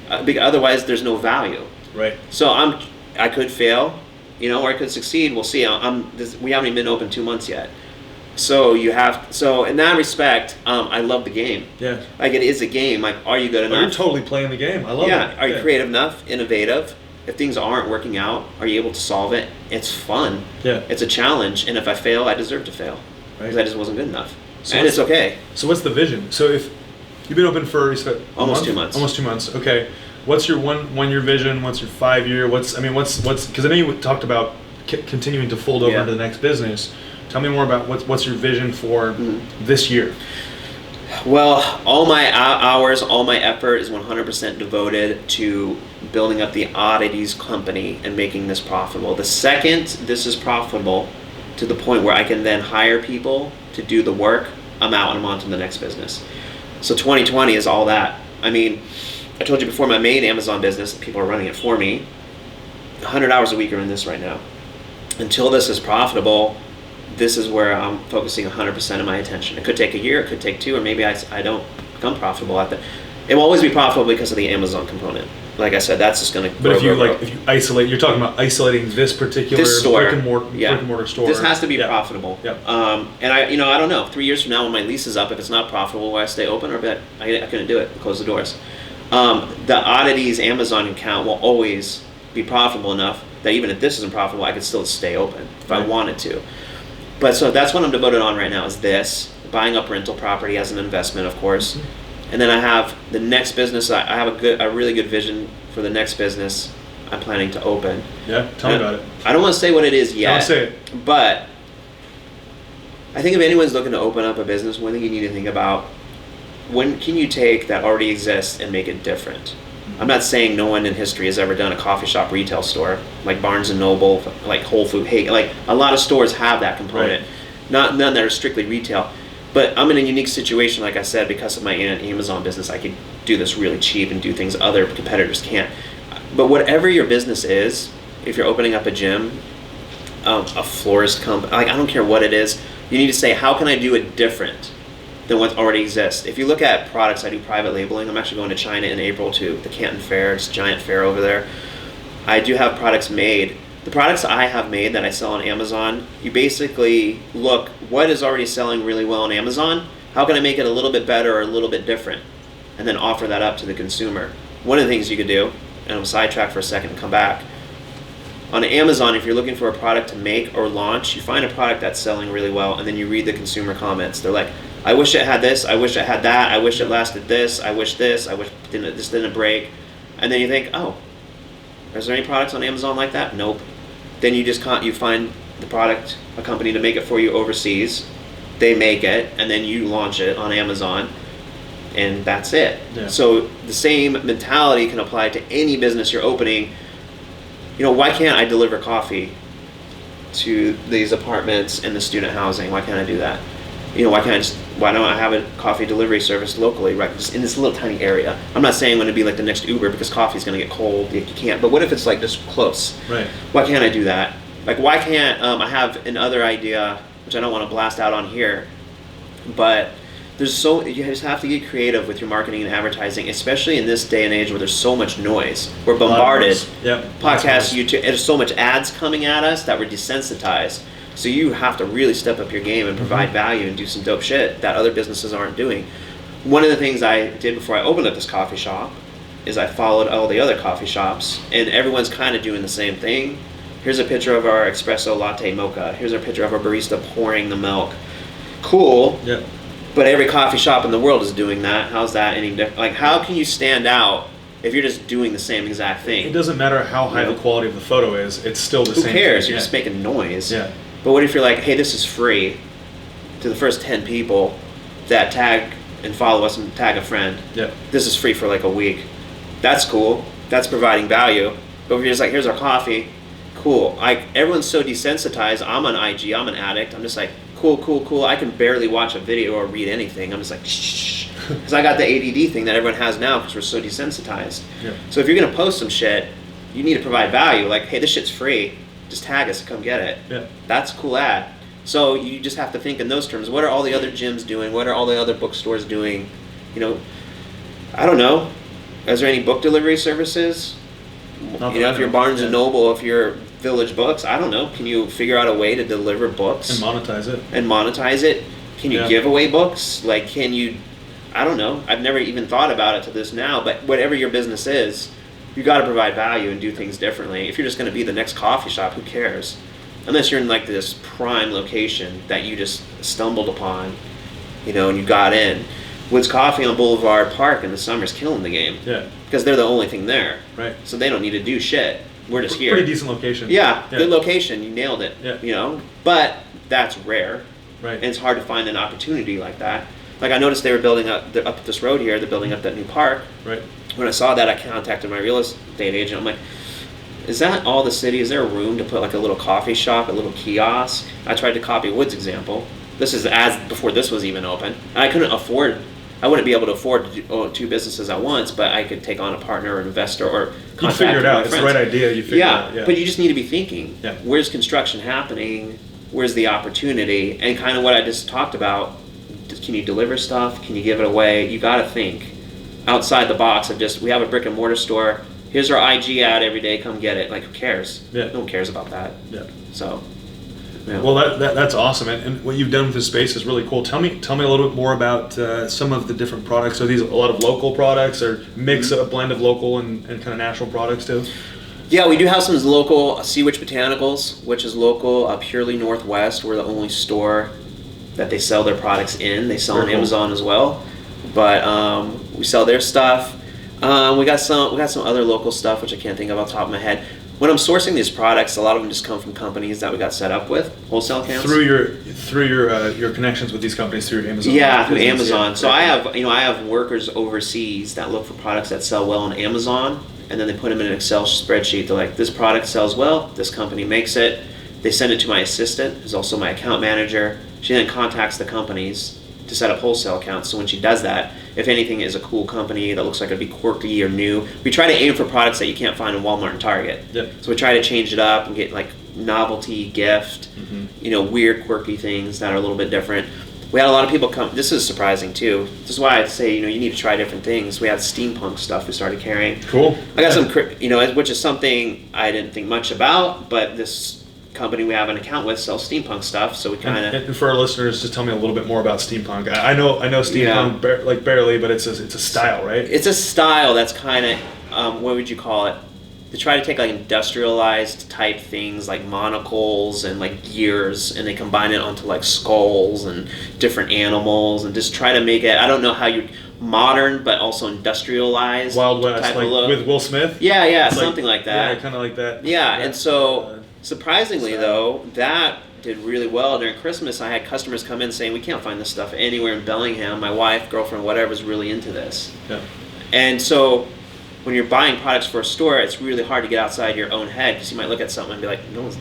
Otherwise, there's no value. Right. So I could fail, you know, or I could succeed. We'll see. We haven't even been open 2 months yet. So in that respect, I love the game. Yeah. Like, it is a game. Like, are you good enough? You're totally playing the game. I love it. Yeah. Are you creative enough, innovative? If things aren't working out, are you able to solve it? It's fun. Yeah. It's a challenge, and if I fail, I deserve to fail. because I just wasn't good enough. So and it's okay. So what's the vision? So if you've been open for, you said, almost 2 months. Almost 2 months. Okay. What's your 1 year vision? What's your 5 year? What's because I know you talked about continuing to fold over into the next business. Tell me more about what's your vision for this year. Well, all my hours, all my effort is 100% devoted to building up the Oddities company and making this profitable. The second this is profitable to the point where I can then hire people to do the work, I'm out and I'm on to the next business. So 2020 is all that. I mean, I told you before, my main Amazon business, people are running it for me. 100 hours a week are in this right now. Until this is profitable, this is where I'm focusing 100% of my attention. It could take a year, it could take 2, or maybe I don't become profitable at that. It will always be profitable because of the Amazon component. Like I said, that's just going to. But if you isolate, you're talking about isolating this particular brick and mortar store. This has to be profitable. Yep. And I don't know. 3 years from now, when my lease is up, if it's not profitable, will I stay open, or I couldn't do it, close the doors. The Oddities Amazon account will always be profitable enough that even if this isn't profitable, I could still stay open if I wanted to. But so that's what I'm devoted on right now, is this, buying up rental property as an investment, of course. And then I have the next business. I have a really good vision for the next business I'm planning to open. Yeah, tell me about it. I don't want to say what it is yet. Don't say it. But I think if anyone's looking to open up a business, one thing you need to think about, when can you take that already exists and make it different? I'm not saying no one in history has ever done a coffee shop retail store, like Barnes & Noble, like Whole Foods, like a lot of stores have that component. None that are strictly retail. But I'm in a unique situation, like I said, because of my Amazon business. I could do this really cheap and do things other competitors can't. But whatever your business is, if you're opening up a gym, a florist company, like I don't care what it is, you need to say, how can I do it different than what already exists? If you look at products, I do private labeling. I'm actually going to China in April to the Canton Fair. It's a giant fair over there. I do have products made. The products I have made that I sell on Amazon, you basically look, what is already selling really well on Amazon? How can I make it a little bit better or a little bit different? And then offer that up to the consumer. One of the things you could do, and I'm sidetracked for a second and come back. On Amazon, if you're looking for a product to make or launch, you find a product that's selling really well, and then you read the consumer comments. They're like, I wish it had this, I wish it had that, I wish it lasted this, I wish this didn't break. And then you think, oh, is there any products on Amazon like that? Nope. Then you find the product, a company to make it for you overseas. They make it, and then you launch it on Amazon, and that's it. Yeah. So the same mentality can apply to any business you're opening. Why can't I deliver coffee to these apartments and the student housing? Why can't I do that? Why don't I have a coffee delivery service locally, right? Just in this little tiny area. I'm not saying I'm going to be like the next Uber because coffee's going to get cold. You can't. But what if it's like just close? Right. Why can't I do that? Like, why can't I have another idea, which I don't want to blast out on here, but you just have to get creative with your marketing and advertising, especially in this day and age where there's so much noise. We're bombarded. Yep. Podcasts, YouTube, there's so much ads coming at us that we're desensitized. So you have to really step up your game and provide value and do some dope shit that other businesses aren't doing. One of the things I did before I opened up this coffee shop is I followed all the other coffee shops, and everyone's kind of doing the same thing. Here's a picture of our espresso latte mocha. Here's a picture of our barista pouring the milk. Cool. Yeah. But every coffee shop in the world is doing that. How's that any different? Like, how can you stand out if you're just doing the same exact thing? It doesn't matter how high the quality of the photo is. It's still the same. Who cares? You're just making noise. Yeah. But what if you're like, hey, this is free to the first 10 people that tag and follow us and tag a friend. Yeah. This is free for like a week. That's cool. That's providing value. But if you're just like, here's our coffee, cool. Everyone's so desensitized. I'm on IG. I'm an addict. I'm just like, cool. I can barely watch a video or read anything. I'm just like, shh. Because I got the ADD thing that everyone has now because we're so desensitized. Yeah. So if you're going to post some shit, you need to provide value. Like, hey, this shit's free. Just tag us and come get it. Yeah. That's a cool ad. So you just have to think in those terms. What are all the other gyms doing? What are all the other bookstores doing? I don't know. Is there any book delivery services? If you're Barnes & Noble, if you're Village Books, I don't know. Can you figure out a way to deliver books? And monetize it. Can you give away books? Like, can you... I don't know. I've never even thought about it to this now, but whatever your business is, you got to provide value and do things differently. If you're just going to be the next coffee shop, who cares? unless you're in like this prime location that you just stumbled upon, and you got in. Woods Coffee on Boulevard Park in the summer is killing the game. Yeah. Because they're the only thing there. Right. So they don't need to do shit. We're just here. Pretty decent location. Yeah, good location. You nailed it. Yeah. But that's rare. Right. And it's hard to find an opportunity like that. Like I noticed they were building up this road here. They're building up that new park. Right. When I saw that, I contacted my real estate agent. I'm like, is that all the city? Is there a room to put like a little coffee shop, a little kiosk? I tried to copy Wood's example. This is before this was even open. I wouldn't be able to afford to own 2 businesses at once, but I could take on a partner or investor or contact. You figure it out. It's the right idea. You figure it out. Yeah, but you just need to be thinking. Yeah. Where's construction happening? Where's the opportunity? And kind of what I just talked about. Can you deliver stuff? Can you give it away? You got to think outside the box of just, we have a brick and mortar store. Here's our IG ad every day. Come get it. Like, who cares? Yeah. No one cares about that. Yeah. So. Yeah. Well, that's awesome, and what you've done with this space is really cool. Tell me a little bit more about some of the different products. Are these a lot of local products, or mix a blend of local and kind of natural products too? Yeah, we do have some local Sea Witch Botanicals, which is local, purely Northwest. We're the only store that they sell their products in. They sell on Amazon as well, but we sell their stuff. We got some other local stuff which I can't think of off the top of my head. When I'm sourcing these products, a lot of them just come from companies that we got set up with, wholesale accounts. Through your connections with these companies through Amazon. Yeah, through Amazon. Yeah. So I have workers overseas that look for products that sell well on Amazon, and then they put them in an Excel spreadsheet. They're like, this product sells well, this company makes it. They send it to my assistant, who's also my account manager. She then contacts the companies to set up wholesale accounts. So when she does that, if anything is a cool company that looks like it'd be quirky or new, we try to aim for products that you can't find in Walmart and Target. Yep. So we try to change it up and get like novelty, gift, weird, quirky things that are a little bit different. We had a lot of people come. This is surprising too. This is why I'd say you need to try different things. We had steampunk stuff we started carrying. Cool. I got some, which is something I didn't think much about, but this company we have an account with sells steampunk stuff, so we kind of. And for our listeners, just tell me a little bit more about steampunk. I know steampunk barely, but it's a style, right? It's a style that's kind of what would you call it? They try to take like industrialized type things like monocles and like gears, and they combine it onto like skulls and different animals, and just try to make it. I don't know how you modern, but also industrialized. Wild West, type like of look. with Will Smith. Yeah, something like that. Yeah, kind of like that. Yeah, and so. Surprisingly, though, that did really well. During Christmas, I had customers come in saying, we can't find this stuff anywhere in Bellingham. My wife, girlfriend, whatever is really into this. Yeah. And so when you're buying products for a store, it's really hard to get outside your own head, because you might look at something and be like, no one's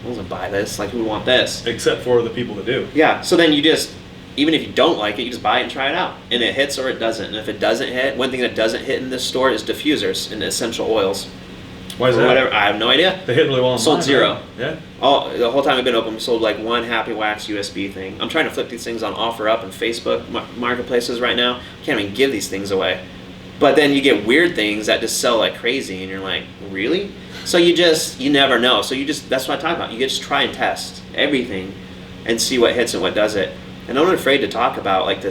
going to buy this. Like, who would want this? Except for the people that do. Yeah. So then you just, even if you don't like it, you just buy it and try it out. And it hits or it doesn't. And if it doesn't hit, one thing that doesn't hit in this store is diffusers and essential oils. Why is that? Whatever. I have no idea. They hit really well online. Sold zero. Right? Yeah. The whole time I've been open, we sold like one Happy Wax USB thing. I'm trying to flip these things on OfferUp and Facebook marketplaces right now. Can't even give these things away. But then you get weird things that just sell like crazy, and you're like, really? So you never know. So that's what I talk about. You just try and test everything and see what hits and what doesn't. And I'm not afraid to talk about like the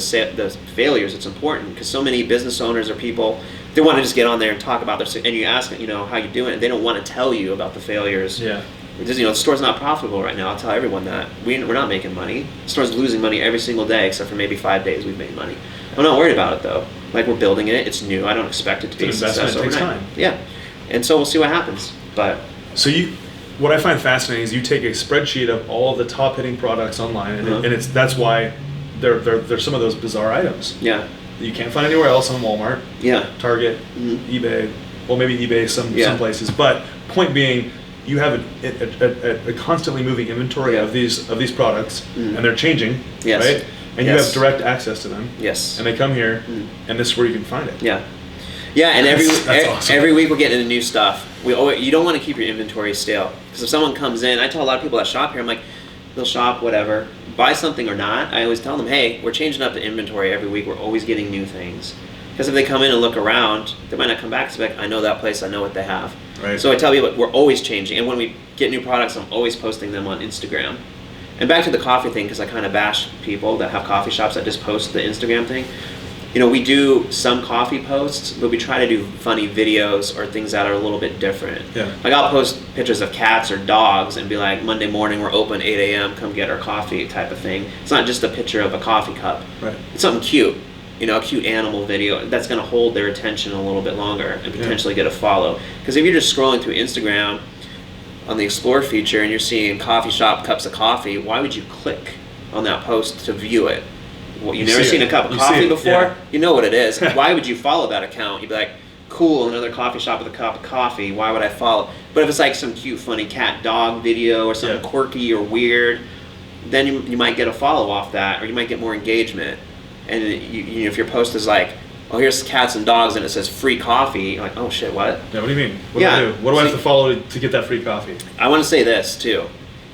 failures. It's important, because so many business owners or people, they want to just get on there and talk about their, and you ask them, how you doing, and they don't want to tell you about the failures. Yeah. Because the store's not profitable right now. I'll tell everyone that we're not making money. The store's losing money every single day, except for maybe 5 days we've made money. I'm not worried about it though. Like, we're building it. It's new. I don't expect it to be a success overnight. It takes time. Yeah. And so we'll see what happens. But so what I find fascinating is you take a spreadsheet of all of the top hitting products online, and that's why they're some of those bizarre items. Yeah. That you can't find anywhere else on Walmart. Yeah. Target, eBay. Well, maybe eBay some places, but point being, you have a constantly moving inventory of these products, and they're changing, right? And you have direct access to them. Yes. And they come here, and this is where you can find it. Yeah. Yeah, and that's awesome. every week we're getting into new stuff. You don't want to keep your inventory stale, because if someone comes in, I tell a lot of people that shop here, I'm like, they'll shop whatever, buy something or not. I always tell them, hey, we're changing up the inventory every week. We're always getting new things. Because if they come in and look around, they might not come back. So like, I know that place. I know what they have. Right. So I tell people, we're always changing. And when we get new products, I'm always posting them on Instagram. And back to the coffee thing, because I kind of bash people that have coffee shops that just post the Instagram thing. We do some coffee posts, but we try to do funny videos or things that are a little bit different. Yeah. Like I'll post pictures of cats or dogs and be like, Monday morning we're open 8 a.m. Come get our coffee type of thing. It's not just a picture of a coffee cup. Right. It's something cute. A cute animal video that's going to hold their attention a little bit longer and potentially get a follow. Because if you're just scrolling through Instagram on the Explore feature and you're seeing coffee shop cups of coffee, why would you click on that post to view it? Well, you've never seen a cup of coffee before? Yeah. You know what it is. Why would you follow that account? You'd be like, cool, another coffee shop with a cup of coffee. Why would I follow? But if it's like some cute, funny cat dog video or something quirky or weird, then you might get a follow off that, or you might get more engagement. And if your post is like, oh, here's cats and dogs, and it says free coffee, you're like, oh shit, what? Yeah, what do you mean? What do I do? What do I have to follow to get that free coffee? I want to say this too.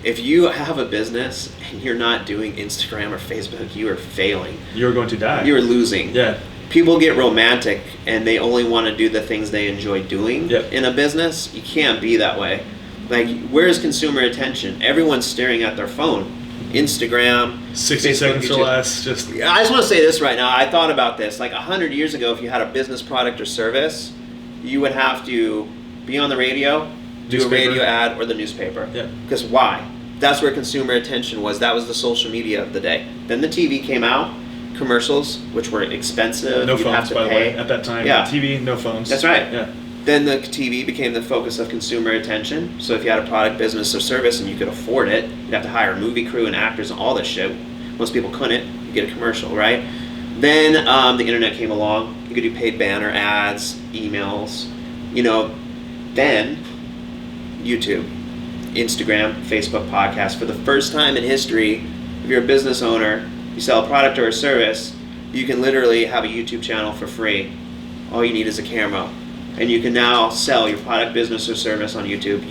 If you have a business and you're not doing Instagram or Facebook, you are failing. You're going to die. You're losing. Yeah. People get romantic and they only want to do the things they enjoy doing in a business. You can't be that way. Like, where's consumer attention? Everyone's staring at their phone. Instagram, 60 Facebook, seconds YouTube. or less. Just. I just want to say this right now. I thought about this. Like 100 years ago, if you had a business product or service, you would have to be on the radio, do a radio ad, or the newspaper. Yeah. Because why? That's where consumer attention was. That was the social media of the day. Then the TV came out, commercials, which were expensive. No You'd phones, have to by the pay. way. At that time, Yeah. TV, no phones. That's right. Yeah. Then the TV became the focus of consumer attention. So if you had a product, business, or service and you could afford it, you'd have to hire a movie crew and actors and all this shit. Most people couldn't. You get a commercial, right? Then the internet came along. You could do paid banner ads, emails. Then YouTube, Instagram, Facebook, podcast. For the first time in history, if you're a business owner, you sell a product or a service, you can literally have a YouTube channel for free. All you need is a camera. And you can now sell your product, business, or service on YouTube.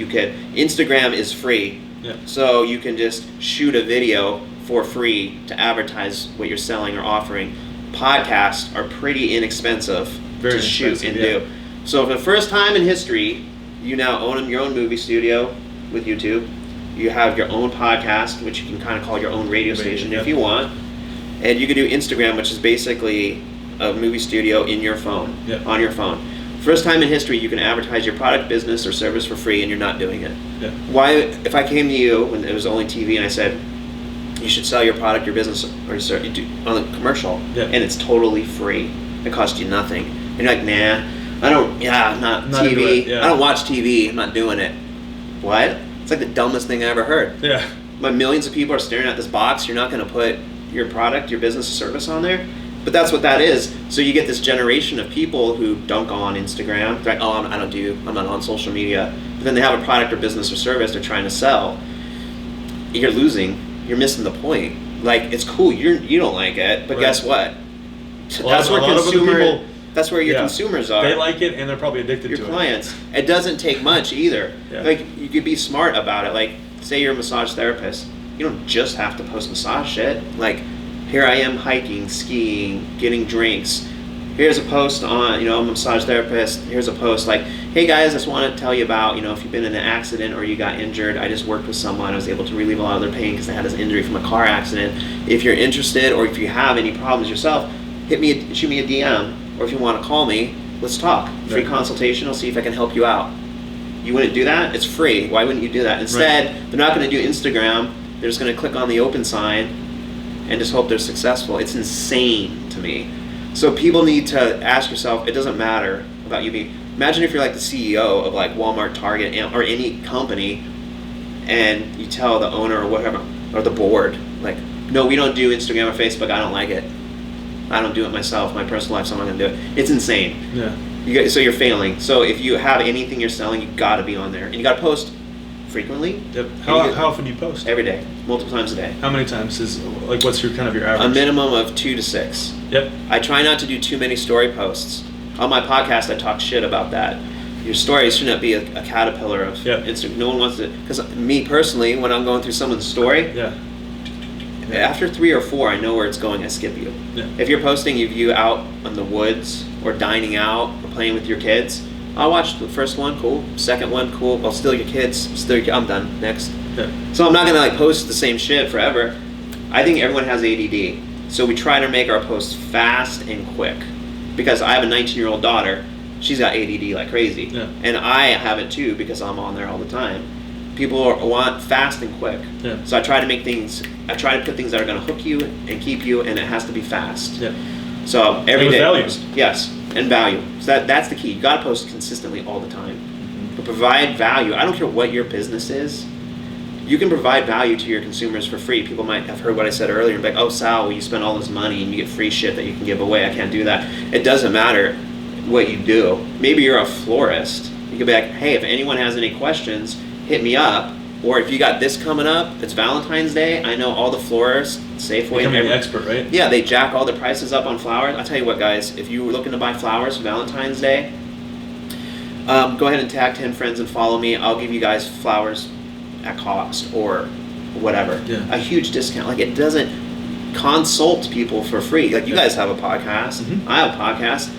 Instagram is free. Yeah. So you can just shoot a video for free to advertise what you're selling or offering. Podcasts are pretty inexpensive to shoot and do. So for the first time in history, you now own your own movie studio with YouTube. You have your own podcast, which you can kind of call your own radio station if you want. And you can do Instagram, which is basically a movie studio in your phone, on your phone. First time in history you can advertise your product, business, or service for free and you're not doing it. Yeah. Why, if I came to you when it was only TV and I said, you should sell your product, your business, or your service on a commercial, and it's totally free, it costs you nothing. And you're like, nah, not TV. I don't watch TV, I'm not doing it. What? It's like the dumbest thing I ever heard. Yeah. My millions of people are staring at this box, you're not going to put your product, your business, or service on there? But that's what that is. So you get this generation of people who don't go on Instagram. They're like, oh, I'm not on social media. But then they have a product or business or service they're trying to sell. You're losing. You're missing the point. Like, it's cool. You don't like it, but guess what? That's where your consumers are. They like it and they're probably addicted to it. Your clients. It doesn't take much either. Yeah. Like, you could be smart about it. Like, say you're a massage therapist. You don't just have to post massage shit. Like, here I am hiking, skiing, getting drinks. Here's a post on, I'm a massage therapist. Here's a post like, hey guys, I just want to tell you about, if you've been in an accident or you got injured, I just worked with someone. I was able to relieve a lot of their pain because they had this injury from a car accident. If you're interested or if you have any problems yourself, shoot me a DM. Or if you want to call me, let's talk. Free consultation. I'll see if I can help you out. You wouldn't do that? It's free. Why wouldn't you do that? Instead, they're not going to do Instagram. They're just going to click on the open sign and just hope they're successful. It's insane to me. So people need to ask yourself, it doesn't matter about you being, imagine if you're like the CEO of like Walmart, Target, or any company, and you tell the owner or whatever, or the board, like, no, we don't do Instagram or Facebook, I don't like it. I don't do it myself, my personal life, so I'm not gonna do it. It's insane. Yeah. So you're failing. So if you have anything you're selling, you gotta be on there. And you gotta post frequently. Yep. How often do you post? Every day, multiple times a day. How many times what's your average? A minimum of 2 to 6. Yep. I try not to do too many story posts. On my podcast, I talk shit about that. Your stories shouldn't be a caterpillar of Instagram. No one wants to, because me personally, when I'm going through someone's story, after 3 or 4, I know where it's going. I skip you. Yeah. If you're posting you out on the woods or dining out or playing with your kids, I'll watch the first one, cool. Second one, cool. I'll steal your kids. I'm done. Next. Yeah. So I'm not gonna post the same shit forever. I think everyone has ADD. So we try to make our posts fast and quick, because I have a 19-year-old daughter. She's got ADD like crazy, and I have it too because I'm on there all the time. People want fast and quick, so I try to put things that are going to hook you and keep you, and it has to be fast. So every day, values. Yes, and value. So that's the key. You got to post consistently all the time, but provide value. I don't care what your business is. You can provide value to your consumers for free. People might have heard what I said earlier and be like, oh, Sal, well, you spend all this money and you get free shit that you can give away. I can't do that. It doesn't matter what you do. Maybe you're a florist. You could be like, hey, if anyone has any questions, hit me up. Or if you got this coming up, it's Valentine's Day. I know all the florists, Safeway. Becoming an expert, right? Yeah, they jack all the prices up on flowers. I'll tell you what, guys, if you were looking to buy flowers for Valentine's Day, go ahead and tag 10 friends and follow me. I'll give you guys flowers at cost or whatever. A huge discount. Like, it doesn't consult people for free. Like, you guys have a podcast. I have a podcast.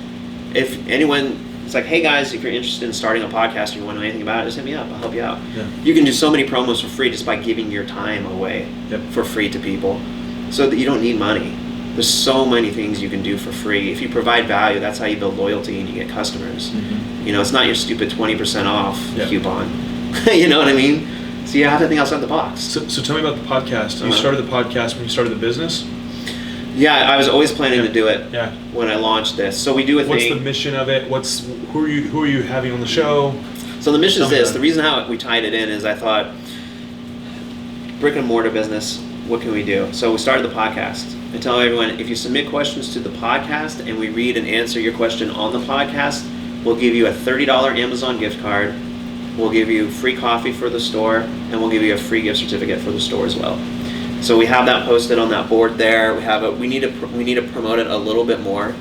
If anyone, it's like, hey guys, if you're interested in starting a podcast and you want to know anything about it, just hit me up. I'll help you out. You can do so many promos for free just by giving your time away for free to people, so that you don't need money. There's so many things you can do for free. If you provide value, that's how you build loyalty and you get customers. You know, it's not your stupid 20% off coupon. You know what I mean? So you have to think outside the box. So tell me about the podcast. You started the podcast when you started the business? Yeah, I was always planning to do it when I launched this. So we do a thing. What's the mission of it? Who are you having on the show? So the mission is this. The reason how we tied it in is I thought, brick and mortar business, what can we do? So we started the podcast. I tell everyone, if you submit questions to the podcast and we read and answer your question on the podcast, we'll give you a $30 Amazon gift card. We'll give you free coffee for the store, and we'll give you a free gift certificate for the store as well. So we have that posted on that board there. We need to promote it a little bit more,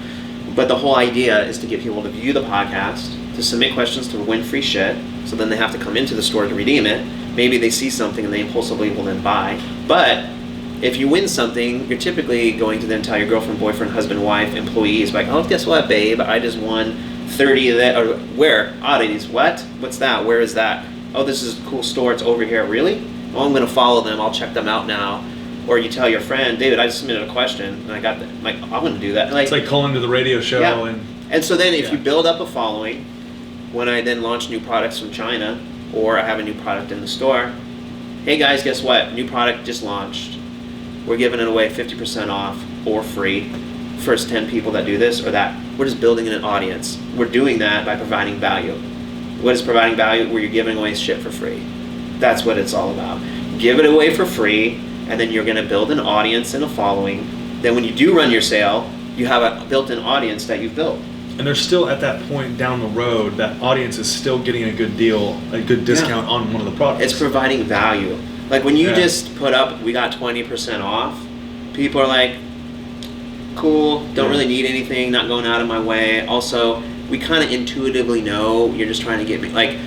but the whole idea is to get people to view the podcast, to submit questions to win free shit. So then they have to come into the store to redeem it. Maybe they see something and they impulsively will then buy. But if you win something, you're typically going to then tell your girlfriend, boyfriend, husband, wife, employees, like, oh, guess what, babe? I just won 30 of that. Or where? Oddities. What? What's that? Where is that? Oh, this is a cool store. It's over here. Really? Oh, I'm going to follow them. I'll check them out now. Or you tell your friend, David, I just submitted a question and I got that. Like, I'm going to do that. Like, it's like calling to the radio show. And so then if you build up a following, when I then launch new products from China, or I have a new product in the store, hey guys, guess what? New product just launched. We're giving it away 50% off or free. First 10 people that do this or that. We're just building an audience. We're doing that by providing value. What is providing value? Where you're giving away shit for free. That's what it's all about. Give it away for free, and then you're going to build an audience and a following. Then when you do run your sale, you have a built-in audience that you've built. And they're still at that point down the road, that audience is still getting a good deal, a good discount on one of the products. It's providing value. Like when you just put up, we got 20% off, people are like, cool, don't really need anything, not going out of my way. Also, we kind of intuitively know you're just trying to get me. Like,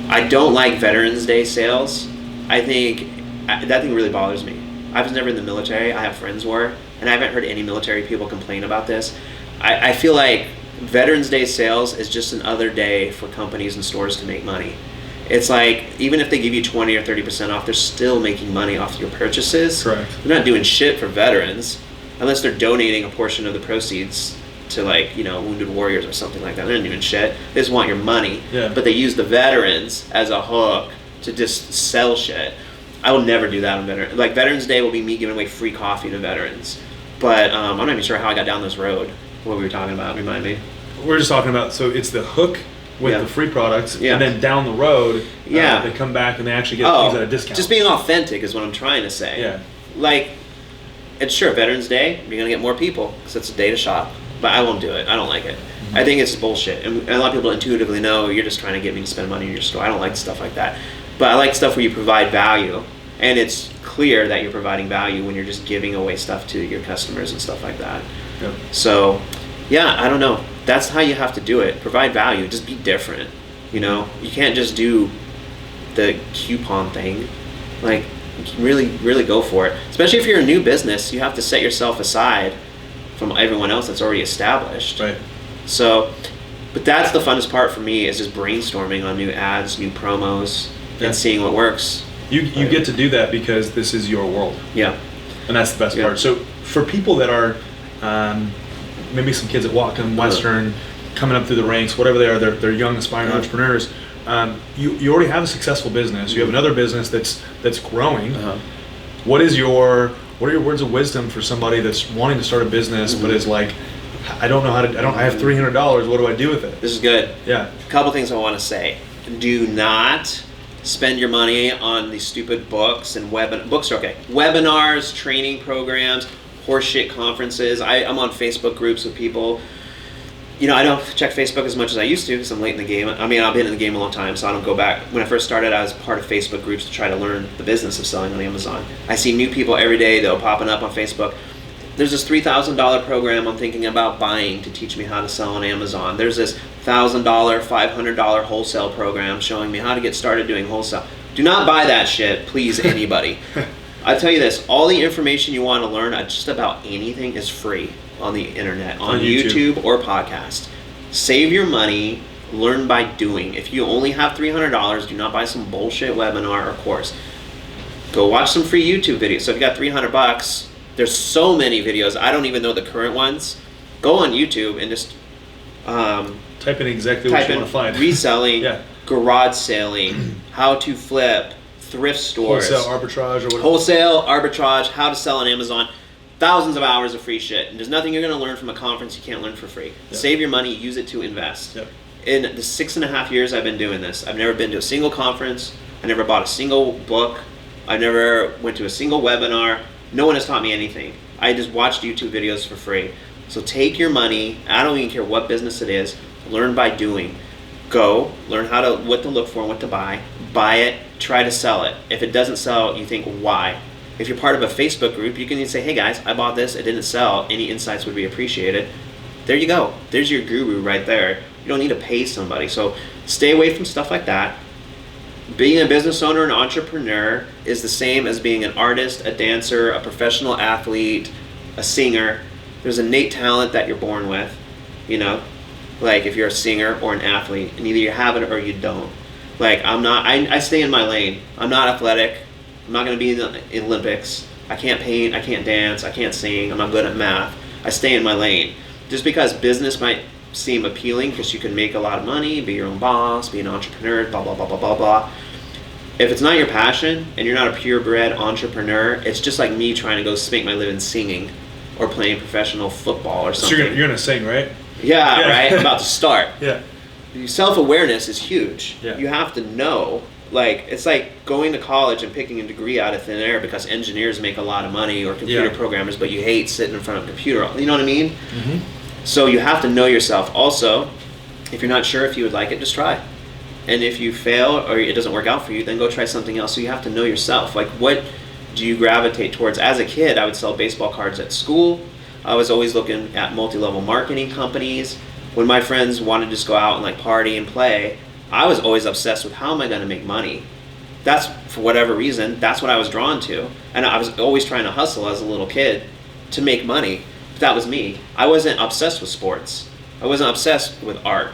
I don't like Veterans Day sales. I think that thing really bothers me. I was never in the military. I have friends were, and I haven't heard any military people complain about this. I feel like Veterans Day sales is just another day for companies and stores to make money. It's like, even if they give you 20 or 30% off, they're still making money off your purchases. Correct. They're not doing shit for veterans, unless they're donating a portion of the proceeds to, like, you know, Wounded Warriors or something like that. They're not doing shit. They just want your money. Yeah. But they use the veterans as a hook to just sell shit. I will never do that on Veterans. Like, Veterans Day will be me giving away free coffee to veterans. But I'm not even sure how I got down this road. What we were talking about, remind me. We're just talking about, so it's the hook with the free products, and then down the road, they come back and they actually get things at a discount. Just being authentic is what I'm trying to say. Yeah. Like, it's sure, Veterans Day, you're going to get more people because it's a day to shop. But I won't do it. I don't like it. Mm-hmm. I think it's bullshit. And a lot of people intuitively know you're just trying to get me to spend money in your store. I don't like stuff like that. But I like stuff where you provide value. And it's clear that you're providing value when you're just giving away stuff to your customers and stuff like that. Yep. So, yeah, I don't know. That's how you have to do it. Provide value. Just be different. You know, you can't just do the coupon thing. Like, really, really go for it. Especially if you're a new business, you have to set yourself aside from everyone else that's already established. Right. So, but that's the funnest part for me, is just brainstorming on new ads, new promos, and seeing what works. You get to do that because this is your world. Yeah. And that's the best part. So for people that are, maybe some kids at Whatcom, Western, coming up through the ranks, whatever they are, they're young aspiring entrepreneurs. You already have a successful business. You have another business that's growing. What are your words of wisdom for somebody that's wanting to start a business but is like, I don't know how to. I have $300. What do I do with it? This is good. Yeah. A couple things I want to say. Do not spend your money on these stupid books and books are okay. Webinars, training programs, horseshit conferences. I'm on Facebook groups with people. You know, I don't check Facebook as much as I used to because I'm late in the game. I mean, I've been in the game a long time, so I don't go back. When I first started, I was part of Facebook groups to try to learn the business of selling on Amazon. I see new people every day, though, popping up on Facebook. There's this $3,000 program I'm thinking about buying to teach me how to sell on Amazon. There's this $1,000, $500 wholesale program showing me how to get started doing wholesale. Do not buy that shit, please, anybody. I tell you this, all the information you want to learn just about anything is free on the internet, on YouTube or podcast. Save your money, learn by doing. If you only have $300, do not buy some bullshit webinar or course. Go watch some free YouTube videos. So if you got $300, there's so many videos. I don't even know the current ones. Go on YouTube and just type in exactly what you want to find. Reselling, garage selling, how to flip, thrift stores, wholesale arbitrage or whatever. Wholesale arbitrage, how to sell on Amazon. Thousands of hours of free shit. And there's nothing you're going to learn from a conference you can't learn for free. Save your money, use it to invest. In the 6.5 years I've been doing this, I've never been to a single conference. I never bought a single book. I never went to a single webinar. No one has taught me anything. I just watched YouTube videos for free. So take your money, I don't even care what business it is, learn by doing. Go, learn what to look for and what to buy. Buy it, try to sell it. If it doesn't sell, you think, why? If you're part of a Facebook group, you can even say, hey guys, I bought this, it didn't sell, any insights would be appreciated. There you go. There's your guru right there. You don't need to pay somebody. So stay away from stuff like that. Being a business owner, an entrepreneur is the same as being an artist, a dancer, a professional athlete, a singer. There's innate talent that you're born with, you know, like if you're a singer or an athlete, and either you have it or you don't. Like I stay in my lane. I'm not athletic. I'm not going to be in the Olympics. I can't paint, I can't dance, I can't sing, I'm not good at math. I stay in my lane. Just because business might seem appealing because you can make a lot of money, be your own boss, be an entrepreneur, blah, blah, blah, blah, blah, blah. If it's not your passion and you're not a purebred entrepreneur, it's just like me trying to go make my living singing or playing professional football or something. So you're gonna sing, right? Yeah, right? I'm about to start. Yeah. Self-awareness is huge. Yeah. You have to know. Like, it's like going to college and picking a degree out of thin air because engineers make a lot of money or computer programmers, but you hate sitting in front of a computer. You know what I mean? Mm-hmm. So you have to know yourself. Also, if you're not sure if you would like it, just try. And if you fail or it doesn't work out for you, then go try something else. So you have to know yourself. Like, what do you gravitate towards? As a kid, I would sell baseball cards at school. I was always looking at multi-level marketing companies. When my friends wanted to just go out and like party and play, I was always obsessed with how am I going to make money. That's, for whatever reason, that's what I was drawn to. And I was always trying to hustle as a little kid to make money. But that was me. I wasn't obsessed with sports. I wasn't obsessed with art.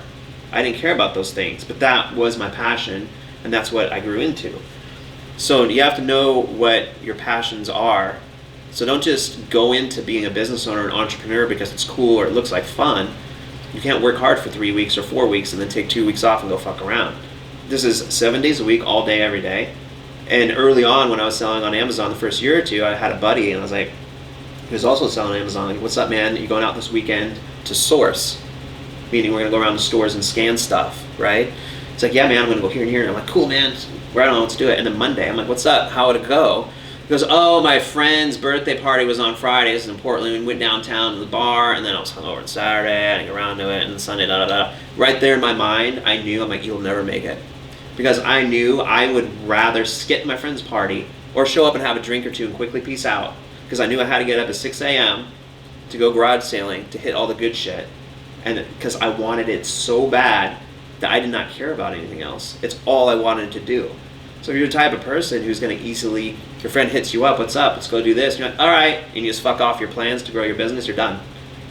I didn't care about those things, but that was my passion, and that's what I grew into. So you have to know what your passions are. So don't just go into being a business owner or an entrepreneur because it's cool or it looks like fun. You can't work hard for 3 weeks or 4 weeks and then take 2 weeks off and go fuck around. This is 7 days a week, all day, every day. And early on when I was selling on Amazon the first year or two, I had a buddy and I was like, he was also selling on Amazon. Like, what's up, man? You going out this weekend to source? Meaning we're going to go around the stores and scan stuff, right? It's like, yeah, man, I'm going to go here and here. And I'm like, cool, man. Right on, let's do it. And then Monday, I'm like, what's up? How would it go? He goes, oh, my friend's birthday party was on Friday. This is in Portland. We went downtown to the bar, and then I was hungover on Saturday. I didn't get around to it, and then Sunday, da-da-da. Right there in my mind, I knew, I'm like, you'll never make it. Because I knew I would rather skip my friend's party or show up and have a drink or two and quickly peace out. Because I knew I had to get up at 6 a.m. to go garage sailing, to hit all the good shit. And because I wanted it so bad that I did not care about anything else. It's all I wanted to do. So if you're the type of person who's going to easily, your friend hits you up, what's up, let's go do this. And you're like, all right, and you just fuck off your plans to grow your business, you're done.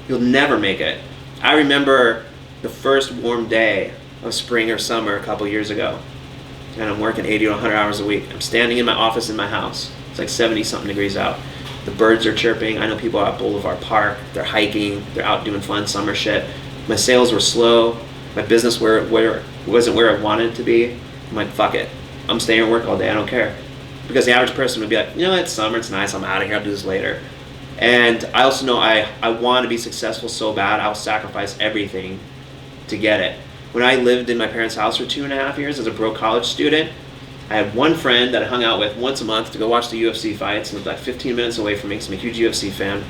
You'll never make it. I remember the first warm day of spring or summer a couple years ago. And I'm working 80 to 100 hours a week. I'm standing in my office in my house. It's like 70 something degrees out. The birds are chirping. I know people are at Boulevard Park. They're hiking. They're out doing fun summer shit. My sales were slow. My business wasn't where I wanted it to be. I'm like, fuck it. I'm staying at work all day. I don't care. Because the average person would be like, it's summer. It's nice. I'm out of here. I'll do this later. And I also know I want to be successful so bad. I'll sacrifice everything to get it. When I lived in my parents' house for 2.5 years as a broke college student, I had one friend that I hung out with once a month to go watch the UFC fights, and lived like 15 minutes away from me because I'm a huge UFC fan.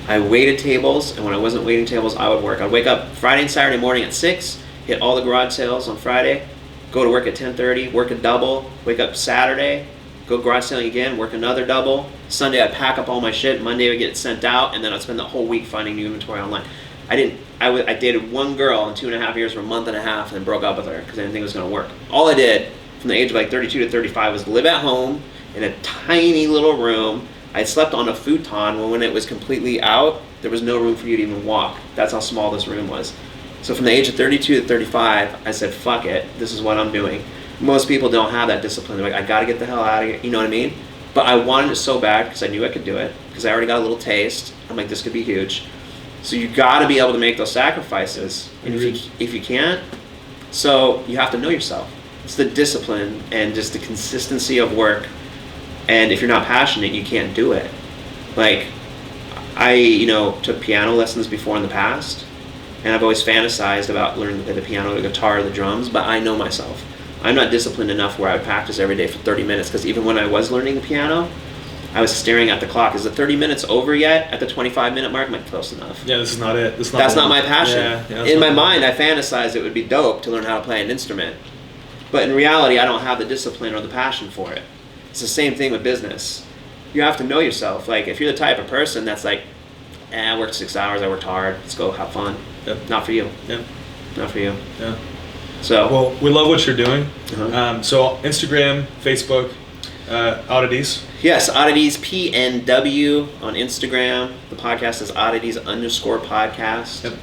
I waited tables, and when I wasn't waiting tables, I would work. I'd wake up Friday and Saturday morning at 6, hit all the garage sales on Friday, go to work at 10:30, work a double, wake up Saturday, go garage selling again, work another double. Sunday I'd pack up all my shit, Monday I'd get it sent out, and then I'd spend the whole week finding new inventory online. I dated one girl in 2.5 years for a month and a half and then broke up with her because I didn't think it was going to work. All I did from the age of like 32 to 35 was live at home in a tiny little room. I slept on a futon when it was completely out. There was no room for you to even walk. That's how small this room was. So from the age of 32 to 35, I said, fuck it, this is what I'm doing. Most people don't have that discipline. They're like, I got to get the hell out of here, you know what I mean? But I wanted it so bad because I knew I could do it, because I already got a little taste. I'm like, this could be huge. So you got to be able to make those sacrifices. And if you can't, so you have to know yourself. It's the discipline and just the consistency of work. And if you're not passionate, you can't do it. Like, I took piano lessons before in the past, and I've always fantasized about learning to play the piano, the guitar, the drums, but I know myself. I'm not disciplined enough where I would practice every day for 30 minutes, because even when I was learning the piano, I was staring at the clock. Is the 30 minutes over yet? At the 25-minute mark, I'm like, close enough. Yeah, this is not it. That's not my passion. Yeah, in my mind, I fantasized it would be dope to learn how to play an instrument. But in reality, I don't have the discipline or the passion for it. It's the same thing with business. You have to know yourself. Like, if you're the type of person that's like, I worked 6 hours, I worked hard, let's go have fun. Yep. Not for you. Yeah. Not for you. Yeah. So. Well, we love what you're doing. Uh-huh. So Instagram, Facebook, Oddities. Yes, Oddities PNW on Instagram. The podcast is Oddities_podcast. Yep.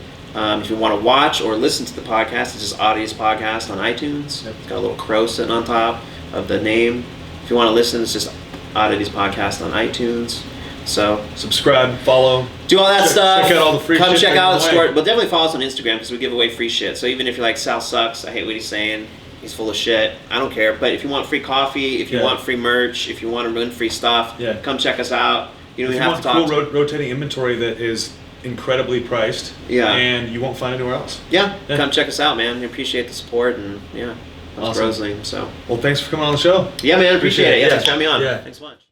If you want to watch or listen to the podcast, it's just Oddities Podcast on iTunes. Yep. It's got a little crow sitting on top of the name. If you want to listen, it's just Oddities Podcast on iTunes. So subscribe, follow, do all that stuff. Check out all the free shit. Come check out the store. But definitely follow us on Instagram because we give away free shit. So even if you're like, Sal sucks, I hate what he's saying, he's full of shit, I don't care. But if you want free coffee, if you want free merch, if you want to win free stuff, come check us out. You don't even have to talk. If you want cool rotating inventory that is incredibly priced, and you won't find anywhere else. Yeah, come check us out, man. We appreciate the support, and that's awesome. Rosling. So, well, thanks for coming on the show. Yeah, man, appreciate it. Yeah, thanks for having me on. Yeah. Thanks so much.